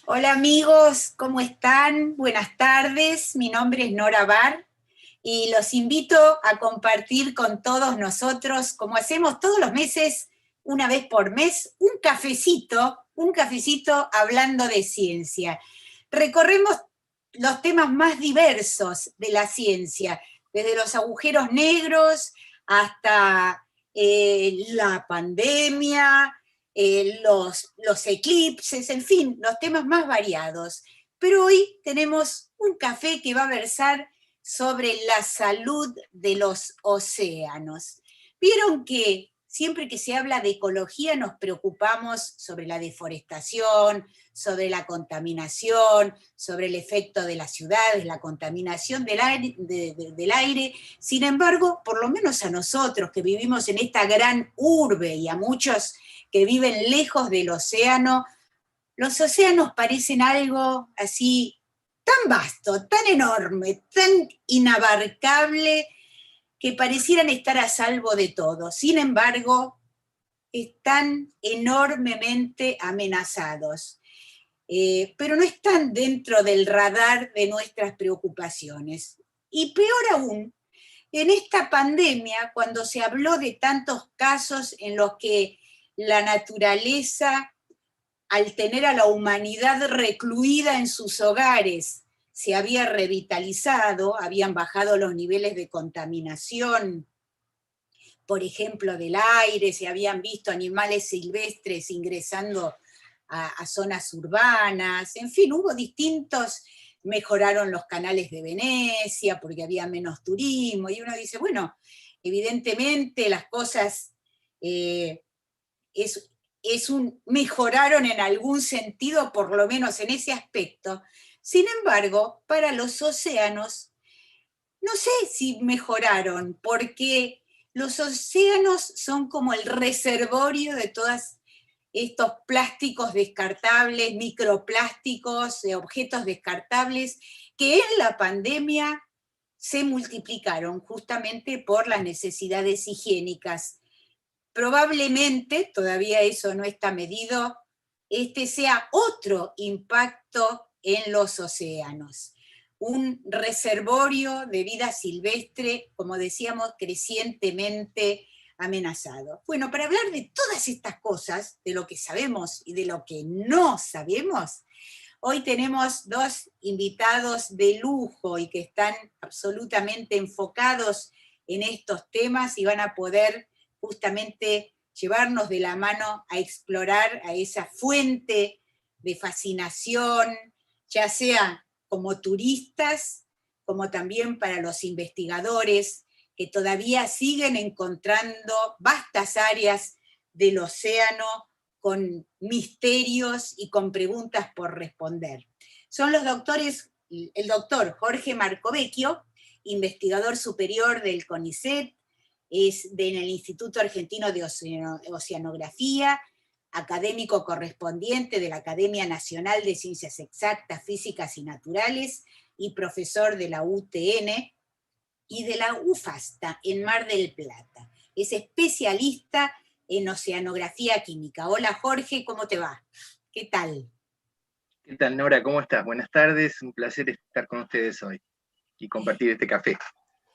Hola amigos, ¿cómo están? Buenas tardes, mi nombre es Nora Bar y los invito a compartir con todos nosotros, como hacemos todos los meses, una vez por mes, un cafecito hablando de ciencia. Recorremos los temas más diversos de la ciencia, desde los agujeros negros hasta la pandemia, los eclipses, en fin, los temas más variados. Pero hoy tenemos un café que va a versar sobre la salud de los océanos. Vieron que siempre que se habla de ecología nos preocupamos sobre la deforestación, sobre la contaminación, sobre el efecto de las ciudades, la contaminación del aire. Sin embargo, por lo menos a nosotros que vivimos en esta gran urbe y a muchos que viven lejos del océano, los océanos parecen algo así tan vasto, tan enorme, tan inabarcable, que parecieran estar a salvo de todo. Sin embargo, están enormemente amenazados, pero no están dentro del radar de nuestras preocupaciones. Y peor aún, en esta pandemia, cuando se habló de tantos casos en los que la naturaleza, al tener a la humanidad recluida en sus hogares, se había revitalizado, habían bajado los niveles de contaminación, por ejemplo, del aire, se habían visto animales silvestres ingresando a zonas urbanas, en fin, hubo distintos, mejoraron los canales de Venecia porque había menos turismo, y uno dice, bueno, evidentemente las cosas eh, es, mejoraron en algún sentido, por lo menos en ese aspecto. Sin embargo, para los océanos, no sé si mejoraron, porque los océanos son como el reservorio de todos estos plásticos descartables, microplásticos, objetos descartables, que en la pandemia se multiplicaron justamente por las necesidades higiénicas. Probablemente, todavía eso no está medido, este sea otro impacto en los océanos. Un reservorio de vida silvestre, como decíamos, crecientemente amenazado. Bueno, para hablar de todas estas cosas, de lo que sabemos y de lo que no sabemos, hoy tenemos dos invitados de lujo y que están absolutamente enfocados en estos temas y van a poder justamente llevarnos de la mano a explorar a esa fuente de fascinación, ya sea como turistas, como también para los investigadores que todavía siguen encontrando vastas áreas del océano con misterios y con preguntas por responder. Son los doctores, el doctor Jorge Marcovecchio, investigador superior del CONICET, en el Instituto Argentino de Oceanografía, académico correspondiente de la Academia Nacional de Ciencias Exactas, Físicas y Naturales y profesor de la UTN y de la UFASTA en Mar del Plata. Es especialista en oceanografía química. Hola Jorge, ¿cómo te va? ¿Qué tal? ¿Qué tal, Nora? ¿Cómo estás? Buenas tardes, un placer estar con ustedes hoy y compartir este café.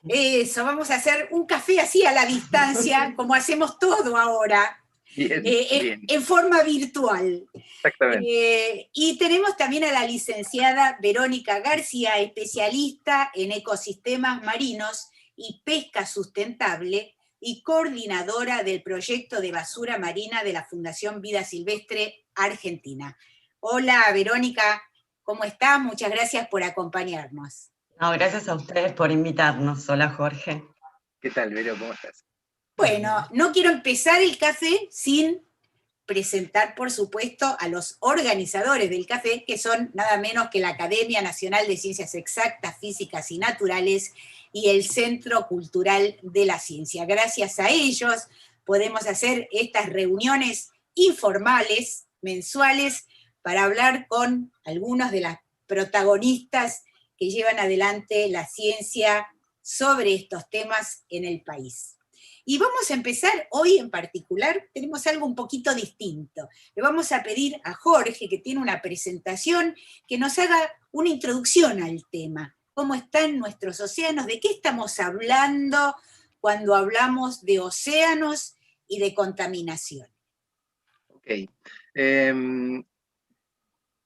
Eso, vamos a hacer un café así a la distancia, como hacemos todo ahora, Bien, bien, en forma virtual. exactamente. Y tenemos también a la licenciada Verónica García, especialista en ecosistemas marinos y pesca sustentable y coordinadora del proyecto de basura marina de la Fundación Vida Silvestre Argentina. Hola Verónica, ¿cómo estás? Muchas gracias por acompañarnos. No, gracias a ustedes por invitarnos. Hola, Jorge. ¿Qué tal, Vero? ¿Cómo estás? Bueno, no quiero empezar el café sin presentar, por supuesto, a los organizadores del café, que son nada menos que la Academia Nacional de Ciencias Exactas, Físicas y Naturales y el Centro Cultural de la Ciencia. Gracias a ellos podemos hacer estas reuniones informales, mensuales, para hablar con algunos de las protagonistas que llevan adelante la ciencia sobre estos temas en el país. Y vamos a empezar hoy en particular, tenemos algo un poquito distinto. Le vamos a pedir a Jorge, que tiene una presentación, que nos haga una introducción al tema. ¿Cómo están nuestros océanos? ¿De qué estamos hablando cuando hablamos de océanos y de contaminación? Ok.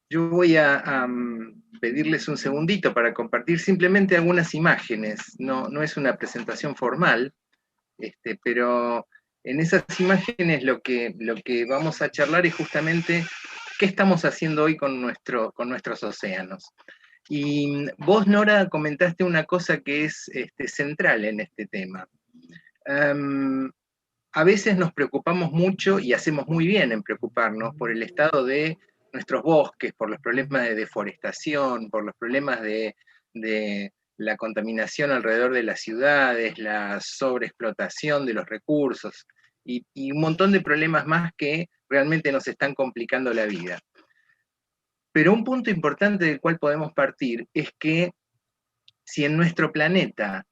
Yo voy a pedirles un segundito para compartir simplemente algunas imágenes. No es una presentación formal, pero en esas imágenes lo que vamos a charlar es justamente qué estamos haciendo hoy con nuestros océanos. Y vos, Nora, comentaste una cosa que es central en este tema. A veces nos preocupamos mucho, y hacemos muy bien en preocuparnos, por el estado de nuestros bosques, por los problemas de deforestación, por los problemas de la contaminación alrededor de las ciudades, la sobreexplotación de los recursos, y un montón de problemas más que realmente nos están complicando la vida. Pero un punto importante del cual podemos partir es que si en nuestro planeta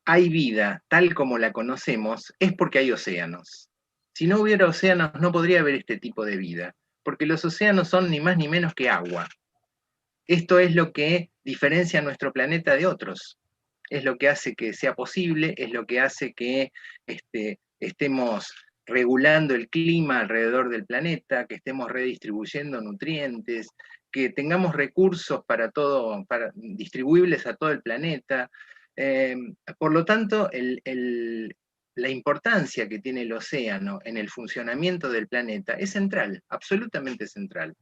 hay vida tal como la conocemos, es porque hay océanos. Si no hubiera océanos, no podría haber este tipo de vida, porque los océanos son ni más ni menos que agua. Esto es lo que diferencia a nuestro planeta de otros. Es lo que hace que sea posible, es lo que hace que estemos regulando el clima alrededor del planeta, que estemos redistribuyendo nutrientes, que tengamos recursos distribuibles a todo el planeta. Por lo tanto, la importancia que tiene el océano en el funcionamiento del planeta es central, absolutamente central.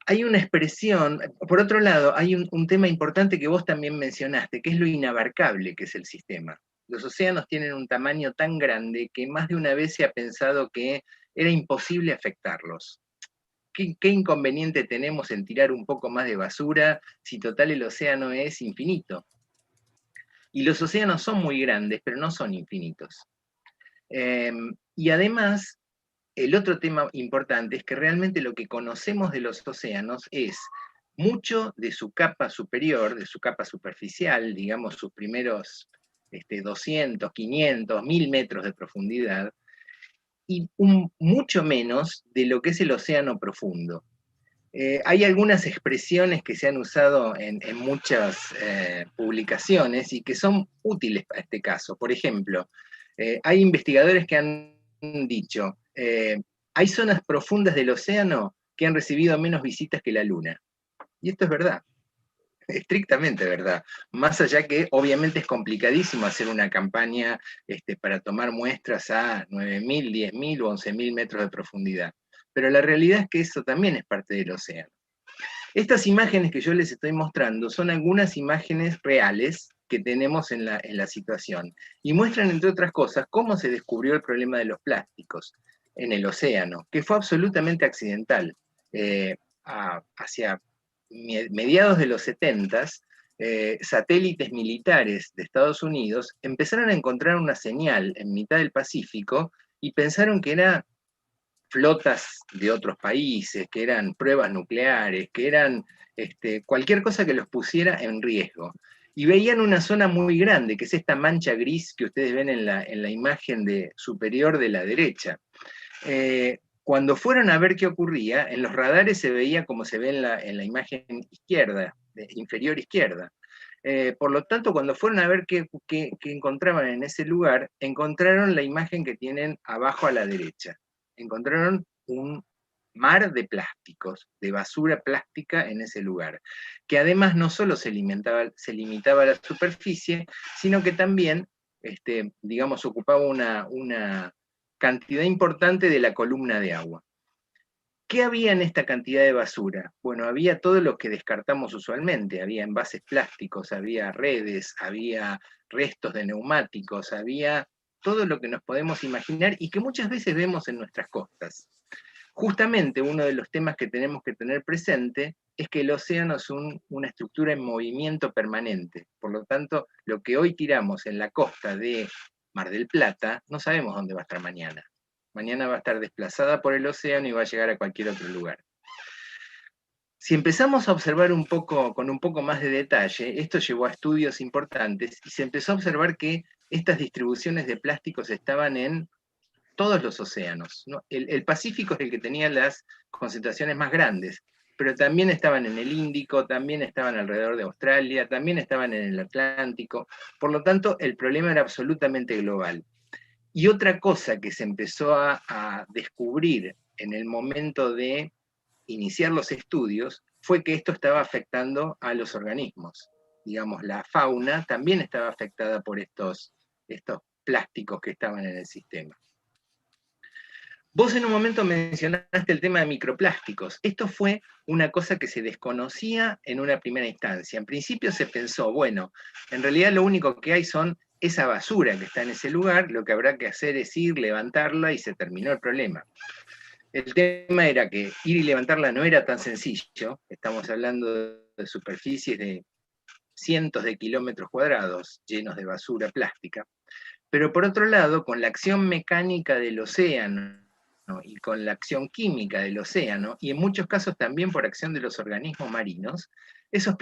Hay una expresión, por otro lado, hay un tema importante que vos también mencionaste, que es lo inabarcable que es el sistema. Los océanos tienen un tamaño tan grande que más de una vez se ha pensado que era imposible afectarlos. ¿Qué inconveniente tenemos en tirar un poco más de basura si total el océano es infinito? Y los océanos son muy grandes, pero no son infinitos. Y además, el otro tema importante es que realmente lo que conocemos de los océanos es mucho de su capa superior, de su capa superficial, digamos sus primeros 200, 500, 1000 metros de profundidad, y mucho menos de lo que es el océano profundo. Hay algunas expresiones que se han usado en muchas publicaciones y que son útiles para este caso. Por ejemplo, hay investigadores que han dicho, hay zonas profundas del océano que han recibido menos visitas que la Luna. Y esto es verdad, estrictamente verdad. Más allá que obviamente es complicadísimo hacer una campaña para tomar muestras a 9.000, 10.000 o 11.000 metros de profundidad. Pero la realidad es que eso también es parte del océano. Estas imágenes que yo les estoy mostrando son algunas imágenes reales que tenemos en la situación y muestran, entre otras cosas, cómo se descubrió el problema de los plásticos en el océano, que fue absolutamente accidental. Hacia mediados de los 70s, satélites militares de Estados Unidos empezaron a encontrar una señal en mitad del Pacífico y pensaron que era flotas de otros países, que eran pruebas nucleares, que eran cualquier cosa que los pusiera en riesgo. Y veían una zona muy grande, que es esta mancha gris que ustedes ven en la imagen superior de la derecha. Cuando fueron a ver qué ocurría, en los radares se veía como se ve en la imagen izquierda, inferior izquierda. Por lo tanto, cuando fueron a ver qué encontraban en ese lugar, encontraron la imagen que tienen abajo a la derecha. Encontraron un mar de plásticos, de basura plástica en ese lugar, que además no solo se limitaba a la superficie, sino que también, digamos, ocupaba una cantidad importante de la columna de agua. ¿Qué había en esta cantidad de basura? Bueno, había todo lo que descartamos usualmente, había envases plásticos, había redes, había restos de neumáticos, había todo lo que nos podemos imaginar y que muchas veces vemos en nuestras costas. Justamente uno de los temas que tenemos que tener presente es que el océano es una estructura en movimiento permanente. Por lo tanto, lo que hoy tiramos en la costa de Mar del Plata, no sabemos dónde va a estar mañana. Mañana va a estar desplazada por el océano y va a llegar a cualquier otro lugar. Si empezamos a observar con un poco más de detalle, esto llevó a estudios importantes y se empezó a observar que estas distribuciones de plásticos estaban en todos los océanos, ¿no? El Pacífico es el que tenía las concentraciones más grandes, pero también estaban en el Índico, también estaban alrededor de Australia, también estaban en el Atlántico, por lo tanto el problema era absolutamente global. Y otra cosa que se empezó a descubrir en el momento de iniciar los estudios fue que esto estaba afectando a los organismos. Digamos, la fauna también estaba afectada por estos plásticos que estaban en el sistema. Vos en un momento mencionaste el tema de microplásticos. Esto fue una cosa que se desconocía en una primera instancia. En principio se pensó, bueno, en realidad lo único que hay son esa basura que está en ese lugar, lo que habrá que hacer es ir, levantarla y se terminó el problema. El tema era que ir y levantarla no era tan sencillo, estamos hablando de superficies de cientos de kilómetros cuadrados llenos de basura plástica, pero por otro lado, con la acción mecánica del océano, ¿no? Y con la acción química del océano, y en muchos casos también por acción de los organismos marinos, esos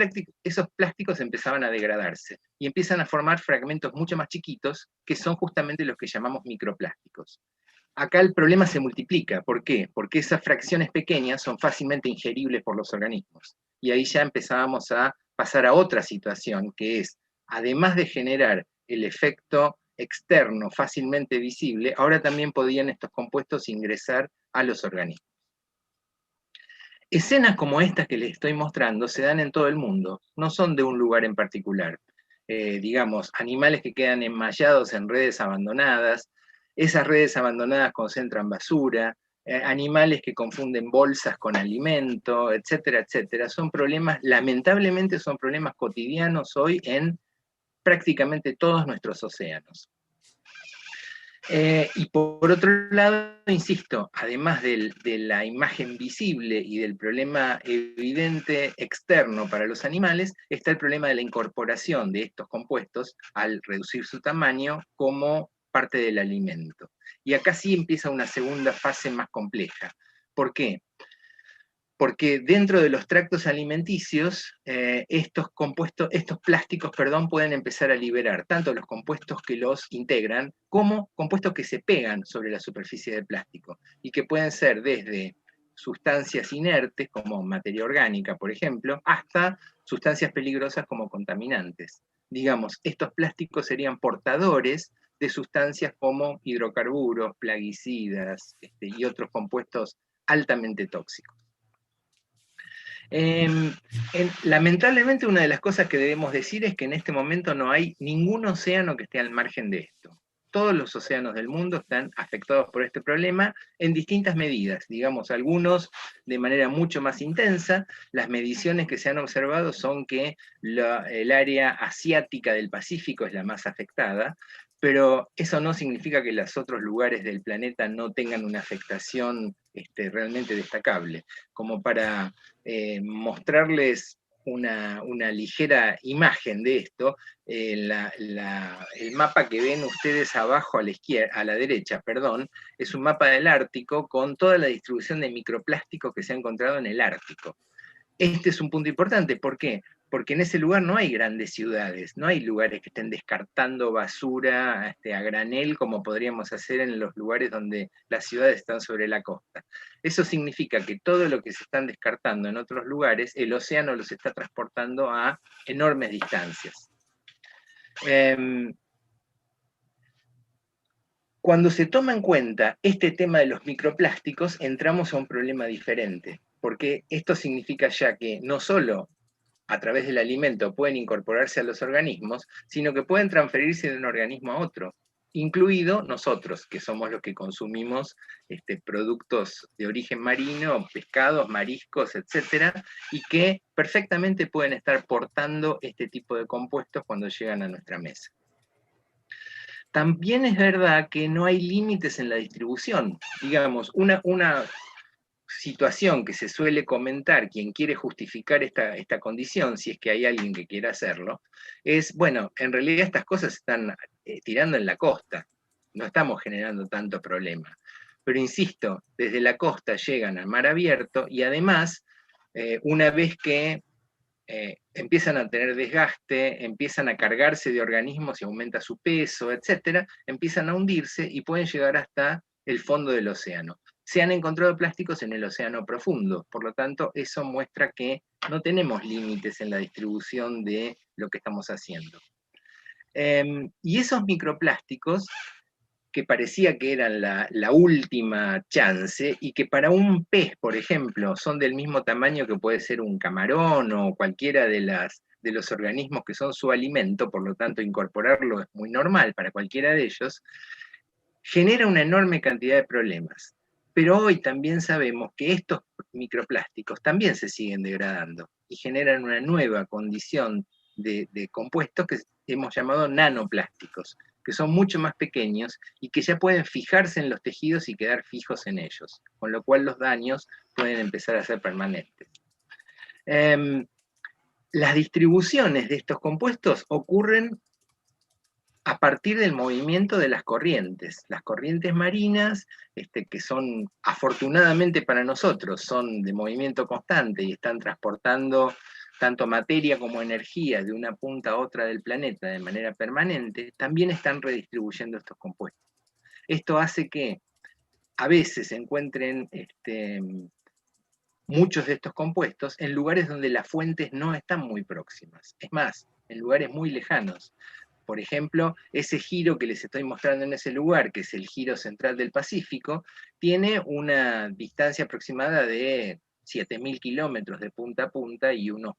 plásticos empezaban a degradarse y empiezan a formar fragmentos mucho más chiquitos, que son justamente los que llamamos microplásticos. Acá el problema se multiplica. ¿Por qué? Porque esas fracciones pequeñas son fácilmente ingeribles por los organismos. Y ahí ya empezábamos a pasar a otra situación, que es, además de generar el efecto externo fácilmente visible, ahora también podían estos compuestos ingresar a los organismos. Escenas como estas que les estoy mostrando se dan en todo el mundo, no son de un lugar en particular. Digamos, animales que quedan enmallados en redes abandonadas, esas redes abandonadas concentran basura, animales que confunden bolsas con alimento, etcétera, etcétera. Son problemas, lamentablemente son problemas cotidianos hoy en prácticamente todos nuestros océanos. Y por otro lado, insisto, además de la imagen visible y del problema evidente externo para los animales, está el problema de la incorporación de estos compuestos al reducir su tamaño como parte del alimento. Y acá sí empieza una segunda fase más compleja. ¿Por qué? Porque dentro de los tractos alimenticios, estos plásticos, pueden empezar a liberar tanto los compuestos que los integran, como compuestos que se pegan sobre la superficie del plástico, y que pueden ser desde sustancias inertes, como materia orgánica, por ejemplo, hasta sustancias peligrosas como contaminantes. Digamos, estos plásticos serían portadores de sustancias como hidrocarburos, plaguicidas, y otros compuestos altamente tóxicos. Lamentablemente, una de las cosas que debemos decir es que en este momento no hay ningún océano que esté al margen de esto. Todos los océanos del mundo están afectados por este problema en distintas medidas, digamos, algunos de manera mucho más intensa. Las mediciones que se han observado son que el área asiática del Pacífico es la más afectada, pero eso no significa que los otros lugares del planeta no tengan una afectación realmente destacable. Como para mostrarles una ligera imagen de esto, el mapa que ven ustedes abajo a la izquierda, a la derecha, perdón, es un mapa del Ártico con toda la distribución de microplásticos que se ha encontrado en el Ártico. Este es un punto importante, ¿por qué? Porque en ese lugar no hay grandes ciudades, no hay lugares que estén descartando basura a granel como podríamos hacer en los lugares donde las ciudades están sobre la costa. Eso significa que todo lo que se están descartando en otros lugares, el océano los está transportando a enormes distancias. Cuando se toma en cuenta este tema de los microplásticos, entramos a un problema diferente, porque esto significa ya que no solo a través del alimento pueden incorporarse a los organismos, sino que pueden transferirse de un organismo a otro, incluido nosotros, que somos los que consumimos productos de origen marino, pescados, mariscos, etcétera, y que perfectamente pueden estar portando este tipo de compuestos cuando llegan a nuestra mesa. También es verdad que no hay límites en la distribución. Digamos, una situación que se suele comentar, quien quiere justificar esta condición, si es que hay alguien que quiera hacerlo, es, bueno, en realidad estas cosas se están tirando en la costa, no estamos generando tanto problema. Pero insisto, desde la costa llegan al mar abierto y además, una vez que empiezan a tener desgaste, empiezan a cargarse de organismos y aumenta su peso, etc., empiezan a hundirse y pueden llegar hasta el fondo del océano. Se han encontrado plásticos en el océano profundo, por lo tanto, eso muestra que no tenemos límites en la distribución de lo que estamos haciendo. Y esos microplásticos, que parecía que eran la última chance, y que para un pez, por ejemplo, son del mismo tamaño que puede ser un camarón o cualquiera de los organismos que son su alimento, por lo tanto incorporarlo es muy normal para cualquiera de ellos, genera una enorme cantidad de problemas. Pero hoy también sabemos que estos microplásticos también se siguen degradando y generan una nueva condición de compuestos que hemos llamado nanoplásticos, que son mucho más pequeños y que ya pueden fijarse en los tejidos y quedar fijos en ellos, con lo cual los daños pueden empezar a ser permanentes. Las distribuciones de estos compuestos ocurren a partir del movimiento de las corrientes marinas, que son, afortunadamente para nosotros, son de movimiento constante y están transportando tanto materia como energía de una punta a otra del planeta de manera permanente, también están redistribuyendo estos compuestos. Esto hace que a veces se encuentren muchos de estos compuestos en lugares donde las fuentes no están muy próximas, es más, en lugares muy lejanos. Por ejemplo, ese giro que les estoy mostrando en ese lugar, que es el giro central del Pacífico, tiene una distancia aproximada de 7.000 kilómetros de punta a punta y unos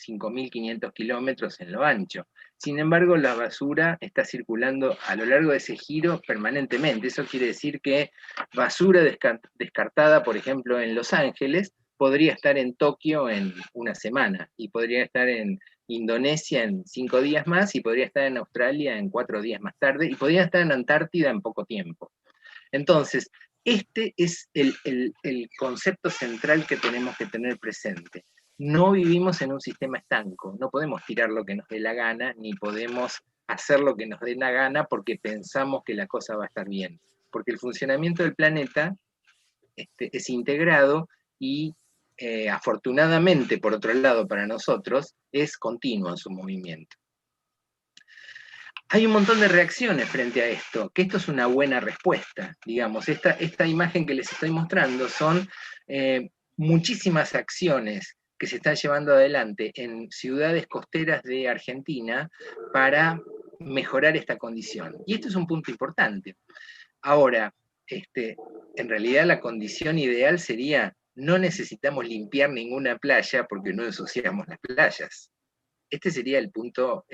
5.500 kilómetros en lo ancho. Sin embargo, la basura está circulando a lo largo de ese giro permanentemente. Eso quiere decir que basura descartada, por ejemplo, en Los Ángeles, podría estar en Tokio en una semana, y podría estar en Indonesia en 5 días más, y podría estar en Australia en 4 días más tarde, y podría estar en Antártida en poco tiempo. Entonces, este es el concepto central que tenemos que tener presente. No vivimos en un sistema estanco, no podemos tirar lo que nos dé la gana, ni podemos hacer lo que nos dé la gana porque pensamos que la cosa va a estar bien, porque el funcionamiento del planeta es integrado y afortunadamente, por otro lado, para nosotros, es continuo en su movimiento. Hay un montón de reacciones frente a esto, que esto es una buena respuesta, digamos. Esta imagen que les estoy mostrando son muchísimas acciones que se están llevando adelante en ciudades costeras de Argentina para mejorar esta condición. Y esto es un punto importante. Ahora, en realidad la condición ideal sería: no necesitamos limpiar ninguna playa porque no ensuciamos las playas. Este sería el punto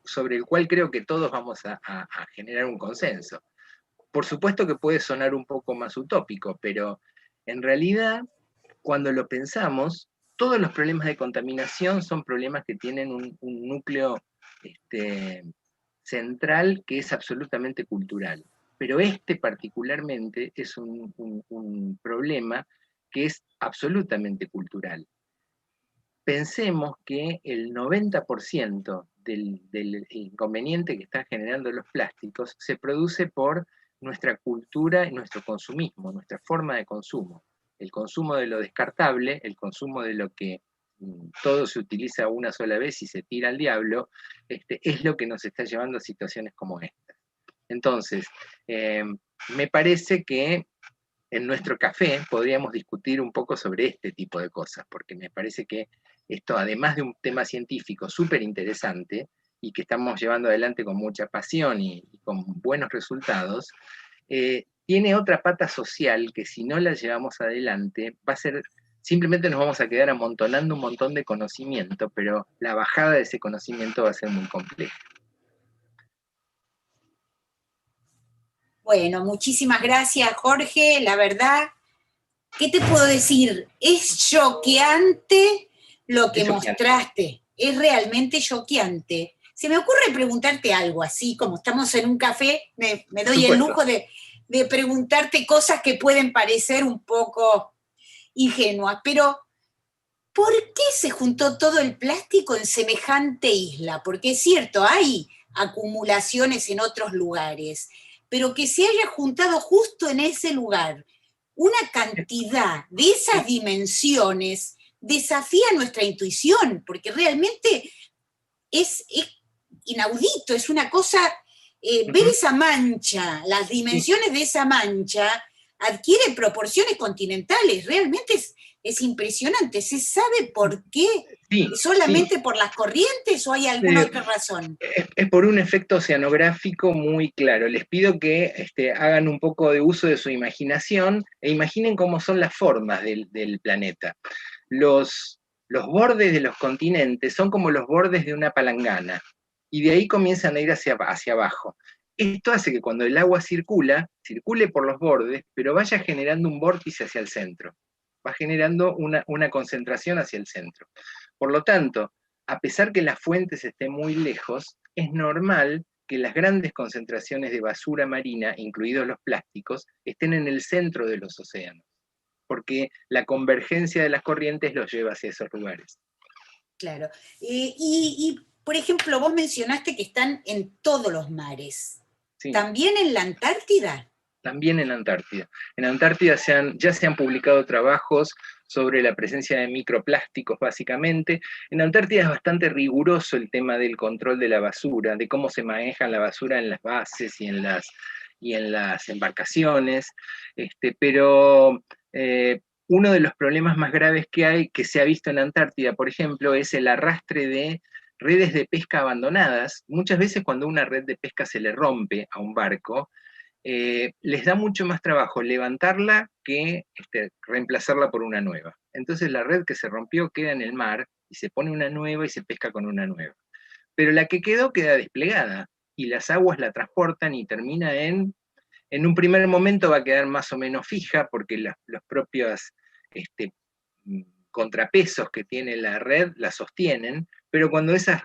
sobre el cual creo que todos vamos a generar un consenso. Por supuesto que puede sonar un poco más utópico, pero en realidad, cuando lo pensamos, todos los problemas de contaminación son problemas que tienen un núcleo central que es absolutamente cultural. Pero particularmente es un problema que es absolutamente cultural. Pensemos que el 90% del inconveniente que están generando los plásticos se produce por nuestra cultura y nuestro consumismo, nuestra forma de consumo. El consumo de lo descartable, el consumo de lo que todo se utiliza una sola vez y se tira al diablo, es lo que nos está llevando a situaciones como esta. Entonces, me parece que en nuestro café podríamos discutir un poco sobre este tipo de cosas, porque me parece que esto, además de un tema científico súper interesante y que estamos llevando adelante con mucha pasión y con buenos resultados, tiene otra pata social que, si no la llevamos adelante, va a ser, simplemente nos vamos a quedar amontonando un montón de conocimiento, pero la bajada de ese conocimiento va a ser muy compleja. Bueno, muchísimas gracias, Jorge. La verdad, ¿qué te puedo decir? Es choqueante lo que mostraste. Es realmente choqueante. Se me ocurre preguntarte algo así, como estamos en un café, me doy el lujo de preguntarte cosas que pueden parecer un poco ingenuas, pero ¿por qué se juntó todo el plástico en semejante isla? Porque es cierto, hay acumulaciones en otros lugares, pero que se haya juntado justo en ese lugar una cantidad de esas dimensiones desafía nuestra intuición, porque realmente es inaudito, es una cosa, ver esa mancha, las dimensiones de esa mancha adquieren proporciones continentales, realmente es impresionante. ¿Se sabe por qué? Sí, ¿Solamente sí. por las corrientes o hay alguna otra razón? Es por un efecto oceanográfico muy claro. Les pido que hagan un poco de uso de su imaginación e imaginen cómo son las formas del planeta. Los bordes de los continentes son como los bordes de una palangana, y de ahí comienzan a ir hacia abajo. Esto hace que cuando el agua circule por los bordes, pero vaya generando un vórtice hacia el centro. Va generando una concentración hacia el centro. Por lo tanto, a pesar que las fuentes estén muy lejos, es normal que las grandes concentraciones de basura marina, incluidos los plásticos, estén en el centro de los océanos, porque la convergencia de las corrientes los lleva hacia esos lugares. Claro. Por ejemplo, vos mencionaste que están en todos los mares. Sí. ¿También en la Antártida? También en la Antártida. En Antártida ya se han publicado trabajos sobre la presencia de microplásticos, básicamente. En Antártida es bastante riguroso el tema del control de la basura, de cómo se maneja la basura en las bases y en las embarcaciones, pero uno de los problemas más graves que se ha visto en Antártida, por ejemplo, es el arrastre de redes de pesca abandonadas. Muchas veces cuando una red de pesca se le rompe a un barco, les da mucho más trabajo levantarla que reemplazarla por una nueva. Entonces la red que se rompió queda en el mar y se pone una nueva y se pesca con una nueva. Pero la que quedó queda desplegada y las aguas la transportan y termina en un primer momento va a quedar más o menos fija porque los propios contrapesos que tiene la red la sostienen, pero cuando esas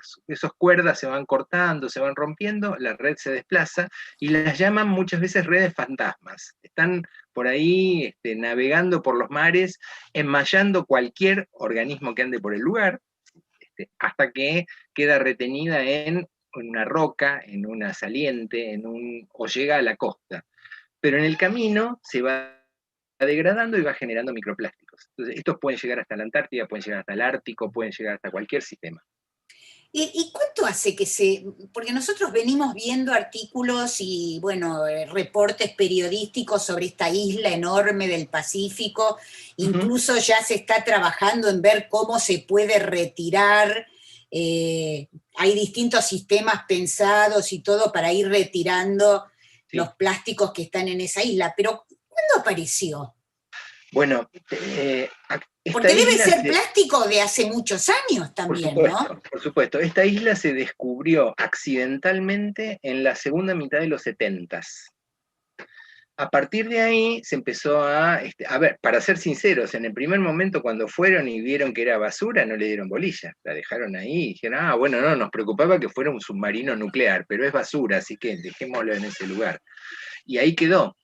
cuerdas se van cortando, se van rompiendo, la red se desplaza y las llaman muchas veces redes fantasmas. Están por ahí navegando por los mares, enmayando cualquier organismo que ande por el lugar, hasta que queda retenida en una roca, en una saliente, o llega a la costa. Pero en el camino se va degradando y va generando microplásticos. Entonces, estos pueden llegar hasta la Antártida, pueden llegar hasta el Ártico, pueden llegar hasta cualquier sistema. ¿Y cuánto hace que porque nosotros venimos viendo artículos y, bueno, reportes periodísticos sobre esta isla enorme del Pacífico, incluso ya se está trabajando en ver cómo se puede retirar, hay distintos sistemas pensados y todo para ir retirando los plásticos que están en esa isla, pero ¿cuándo apareció? Bueno, porque debe ser plástico de hace muchos años también, por supuesto, ¿no? Por supuesto. Esta isla se descubrió accidentalmente en la segunda mitad de los 70s. A partir de ahí se empezó a ver, para ser sinceros, en el primer momento cuando fueron y vieron que era basura, no le dieron bolilla, la dejaron ahí y dijeron, bueno, no, nos preocupaba que fuera un submarino nuclear, pero es basura, así que dejémoslo en ese lugar. Y ahí quedó.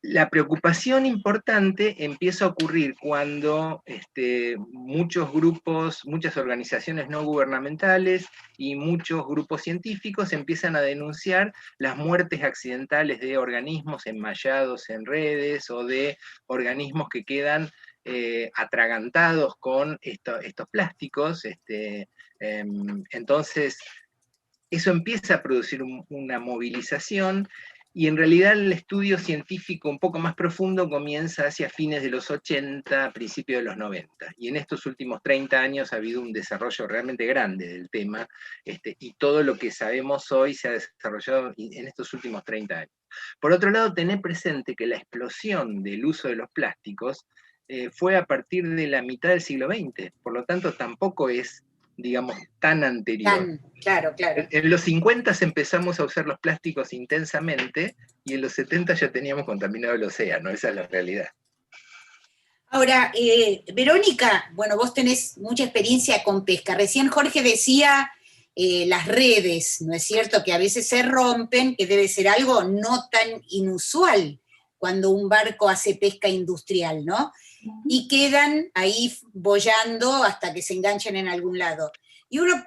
La preocupación importante empieza a ocurrir cuando muchos grupos, muchas organizaciones no gubernamentales y muchos grupos científicos empiezan a denunciar las muertes accidentales de organismos enmallados en redes o de organismos que quedan atragantados con estos plásticos. Entonces, eso empieza a producir una movilización. Y en realidad el estudio científico un poco más profundo comienza hacia fines de los 80, principios de los 90. Y en estos últimos 30 años ha habido un desarrollo realmente grande del tema, y todo lo que sabemos hoy se ha desarrollado en estos últimos 30 años. Por otro lado, tener presente que la explosión del uso de los plásticos fue a partir de la mitad del siglo XX, por lo tanto tampoco es, digamos, tan anterior. Claro. En los 50 empezamos a usar los plásticos intensamente y en los 70 ya teníamos contaminado el océano, esa es la realidad. Ahora, Verónica, bueno, vos tenés mucha experiencia con pesca. Recién Jorge decía las redes, ¿no es cierto? Que a veces se rompen, que debe ser algo no tan inusual cuando un barco hace pesca industrial, ¿no? Y quedan ahí boyando hasta que se enganchan en algún lado. Y uno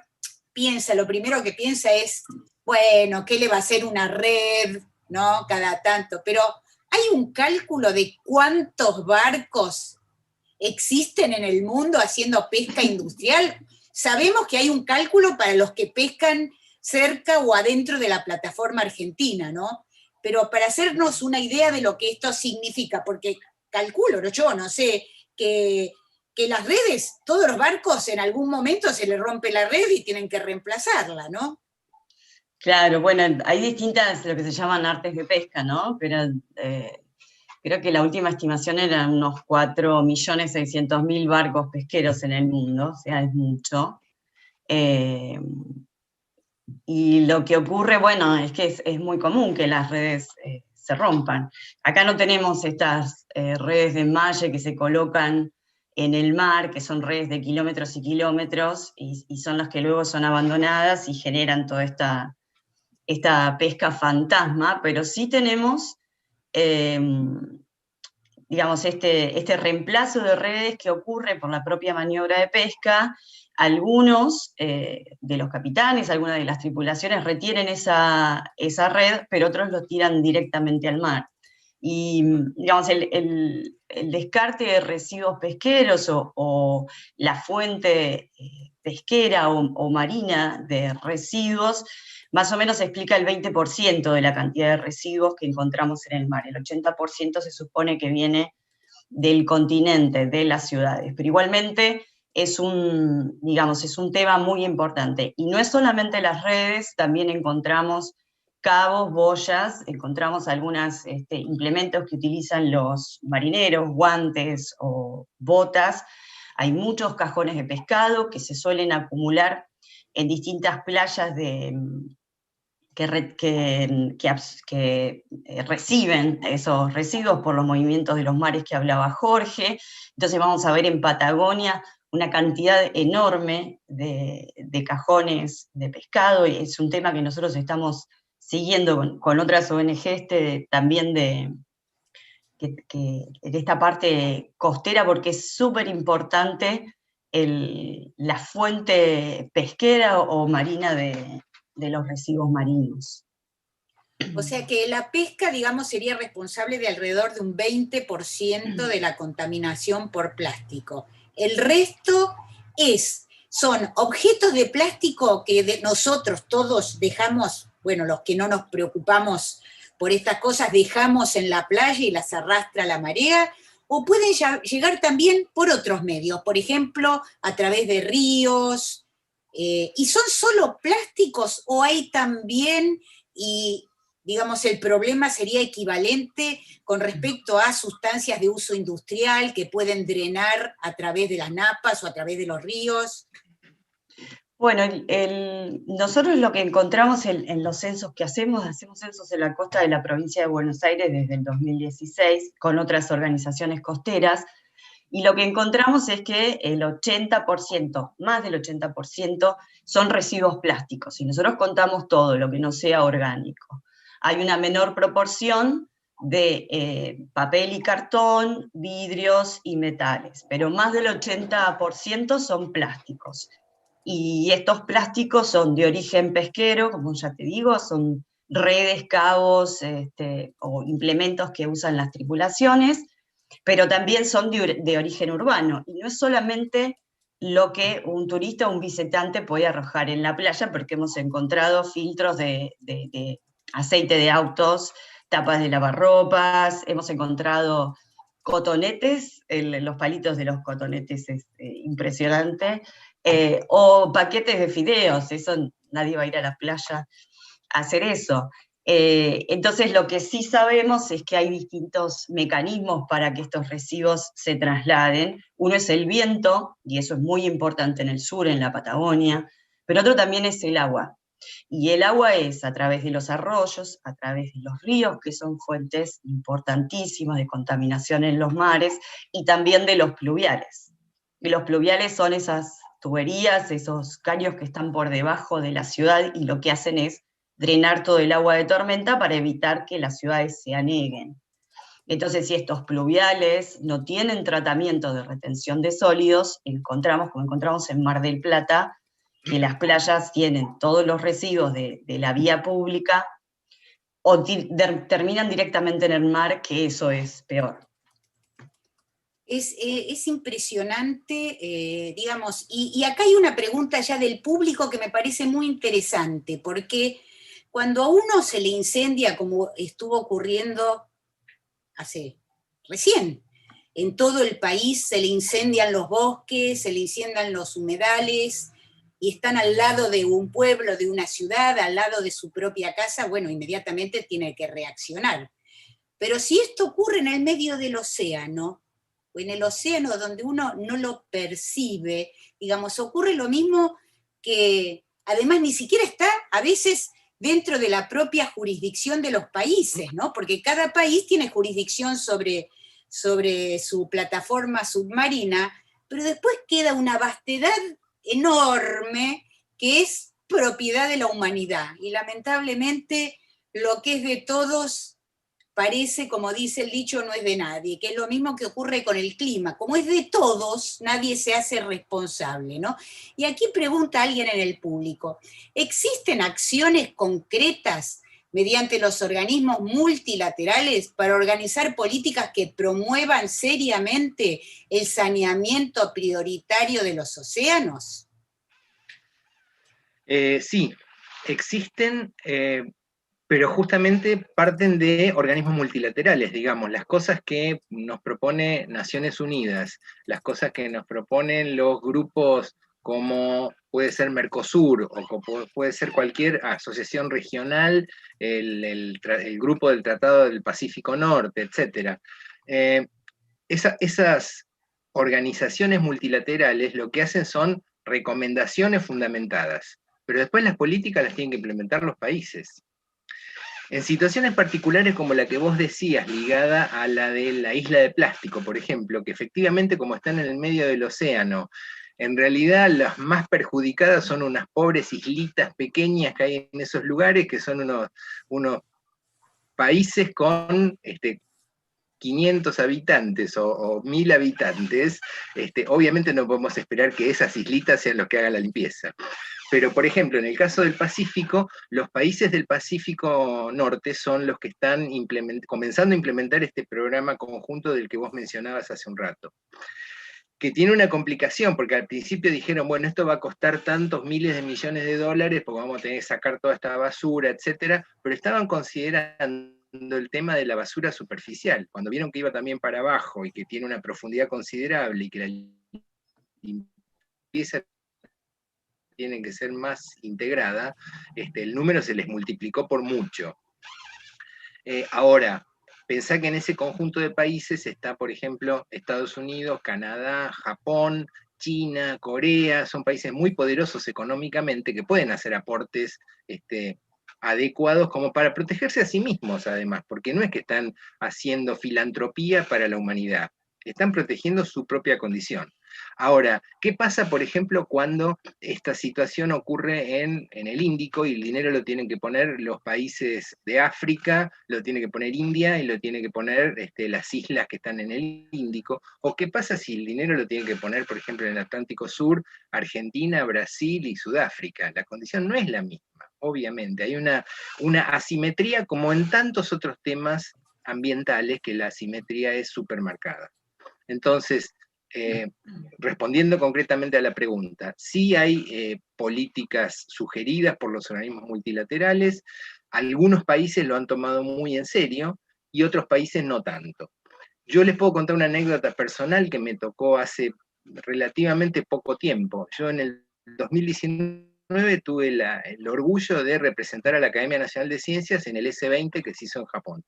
piensa, lo primero que piensa es, bueno, ¿qué le va a hacer una red, no? Cada tanto, pero hay un cálculo de cuántos barcos existen en el mundo haciendo pesca industrial. Sabemos que hay un cálculo para los que pescan cerca o adentro de la plataforma argentina, ¿no? Pero para hacernos una idea de lo que esto significa, porque calculo, yo no sé, que las redes, todos los barcos en algún momento se les rompe la red y tienen que reemplazarla, ¿no? Claro, bueno, hay distintas, lo que se llaman artes de pesca, ¿no? Pero creo que la última estimación eran unos 4.600.000 barcos pesqueros en el mundo, o sea, es mucho. Y lo que ocurre, bueno, es que es muy común que las redes se rompan. Acá no tenemos estas redes de enmalle que se colocan en el mar, que son redes de kilómetros y kilómetros, y son las que luego son abandonadas y generan toda esta pesca fantasma, pero sí tenemos, digamos, este reemplazo de redes que ocurre por la propia maniobra de pesca. Algunos de los capitanes, algunas de las tripulaciones retienen esa red, pero otros lo tiran directamente al mar. Y, digamos, el descarte de residuos pesqueros o la fuente pesquera o marina de residuos, más o menos explica el 20% de la cantidad de residuos que encontramos en el mar. El 80% se supone que viene del continente, de las ciudades, pero igualmente es un tema muy importante. Y no es solamente las redes, también encontramos cabos, boyas, encontramos algunos implementos que utilizan los marineros, guantes o botas. Hay muchos cajones de pescado que se suelen acumular en distintas playas que reciben esos residuos por los movimientos de los mares que hablaba Jorge. Entonces vamos a ver en Patagonia una cantidad enorme de cajones de pescado, y es un tema que nosotros estamos siguiendo con otras ONGs también de esta parte costera, porque es súper importante la fuente pesquera o marina de los residuos marinos. O sea que la pesca, digamos, sería responsable de alrededor de un 20% de la contaminación por plástico. El resto son objetos de plástico que nosotros todos dejamos, bueno, los que no nos preocupamos por estas cosas, dejamos en la playa y las arrastra la marea, o pueden llegar también por otros medios, por ejemplo, a través de ríos. ¿Y son solo plásticos o hay también, y digamos, el problema sería equivalente con respecto a sustancias de uso industrial que pueden drenar a través de las napas o a través de los ríos? Bueno, nosotros lo que encontramos en los censos que hacemos censos en la costa de la provincia de Buenos Aires desde el 2016 con otras organizaciones costeras, y lo que encontramos es que el 80%, más del 80%, son residuos plásticos, y nosotros contamos todo lo que no sea orgánico. Hay una menor proporción de papel y cartón, vidrios y metales, pero más del 80% son plásticos. Y estos plásticos son de origen pesquero, como ya te digo, son redes, cabos o implementos que usan las tripulaciones, pero también son de origen urbano. Y no es solamente lo que un turista o un visitante puede arrojar en la playa, porque hemos encontrado filtros de aceite de autos, tapas de lavarropas, hemos encontrado cotonetes, los palitos de los cotonetes es impresionante, o paquetes de fideos, eso nadie va a ir a la playa a hacer eso. Entonces lo que sí sabemos es que hay distintos mecanismos para que estos residuos se trasladen. Uno es el viento, y eso es muy importante en el sur, en la Patagonia, pero otro también es el agua. Y el agua es a través de los arroyos, a través de los ríos, que son fuentes importantísimas de contaminación en los mares, y también de los pluviales. Y los pluviales son esas tuberías, esos caños que están por debajo de la ciudad, y lo que hacen es drenar todo el agua de tormenta para evitar que las ciudades se aneguen. Entonces, si estos pluviales no tienen tratamiento de retención de sólidos, como encontramos en Mar del Plata, que las playas tienen todos los residuos de la vía pública, o terminan directamente en el mar, que eso es peor. Es impresionante, digamos, y acá hay una pregunta ya del público que me parece muy interesante, porque cuando a uno se le incendia, como estuvo ocurriendo recién, en todo el país se le incendian los bosques, se le incendian los humedales, y están al lado de un pueblo, de una ciudad, al lado de su propia casa, bueno, inmediatamente tiene que reaccionar. Pero si esto ocurre en el medio del océano, o en el océano donde uno no lo percibe, digamos, ocurre lo mismo que además ni siquiera está a veces dentro de la propia jurisdicción de los países, ¿no? Porque cada país tiene jurisdicción sobre su plataforma submarina, pero después queda una vastedad enorme que es propiedad de la humanidad. Y lamentablemente lo que es de todos parece, como dice el dicho, no es de nadie, que es lo mismo que ocurre con el clima. Como es de todos, nadie se hace responsable, ¿no? Y aquí pregunta alguien en el público, ¿existen acciones concretas mediante los organismos multilaterales para organizar políticas que promuevan seriamente el saneamiento prioritario de los océanos? Sí, existen, pero justamente parten de organismos multilaterales, digamos, las cosas que nos propone Naciones Unidas, las cosas que nos proponen los grupos como puede ser Mercosur o como puede ser cualquier asociación regional, el grupo del Tratado del Pacífico Norte, etc. Esas organizaciones multilaterales lo que hacen son recomendaciones fundamentadas, pero después las políticas las tienen que implementar los países. En situaciones particulares como la que vos decías, ligada a la de la isla de plástico, por ejemplo, que efectivamente como están en el medio del océano, en realidad las más perjudicadas son unas pobres islitas pequeñas que hay en esos lugares, que son unos países con 500 habitantes o 1000 habitantes, obviamente no podemos esperar que esas islitas sean los que hagan la limpieza. Pero, por ejemplo, en el caso del Pacífico, los países del Pacífico Norte son los que están comenzando a implementar este programa conjunto del que vos mencionabas hace un rato, que tiene una complicación, porque al principio dijeron, bueno, esto va a costar tantos miles de millones de dólares, porque vamos a tener que sacar toda esta basura, etcétera, pero estaban considerando el tema de la basura superficial. Cuando vieron que iba también para abajo y que tiene una profundidad considerable y que la limpieza tiene que ser más integrada, el número se les multiplicó por mucho. Ahora, pensá que en ese conjunto de países está, por ejemplo, Estados Unidos, Canadá, Japón, China, Corea, son países muy poderosos económicamente que pueden hacer aportes adecuados como para protegerse a sí mismos, además, porque no es que están haciendo filantropía para la humanidad, están protegiendo su propia condición. Ahora, ¿qué pasa, por ejemplo, cuando esta situación ocurre en el Índico y el dinero lo tienen que poner los países de África, lo tiene que poner India y lo tiene que poner las islas que están en el Índico? ¿O qué pasa si el dinero lo tiene que poner, por ejemplo, en el Atlántico Sur, Argentina, Brasil y Sudáfrica? La condición no es la misma, obviamente. Hay una asimetría como en tantos otros temas ambientales que la asimetría es supermarcada. Entonces, respondiendo concretamente a la pregunta, sí hay políticas sugeridas por los organismos multilaterales, algunos países lo han tomado muy en serio y otros países no tanto. Yo les puedo contar una anécdota personal que me tocó hace relativamente poco tiempo. Yo en el 2019 tuve el orgullo de representar a la Academia Nacional de Ciencias en el S20 que se hizo en Japón.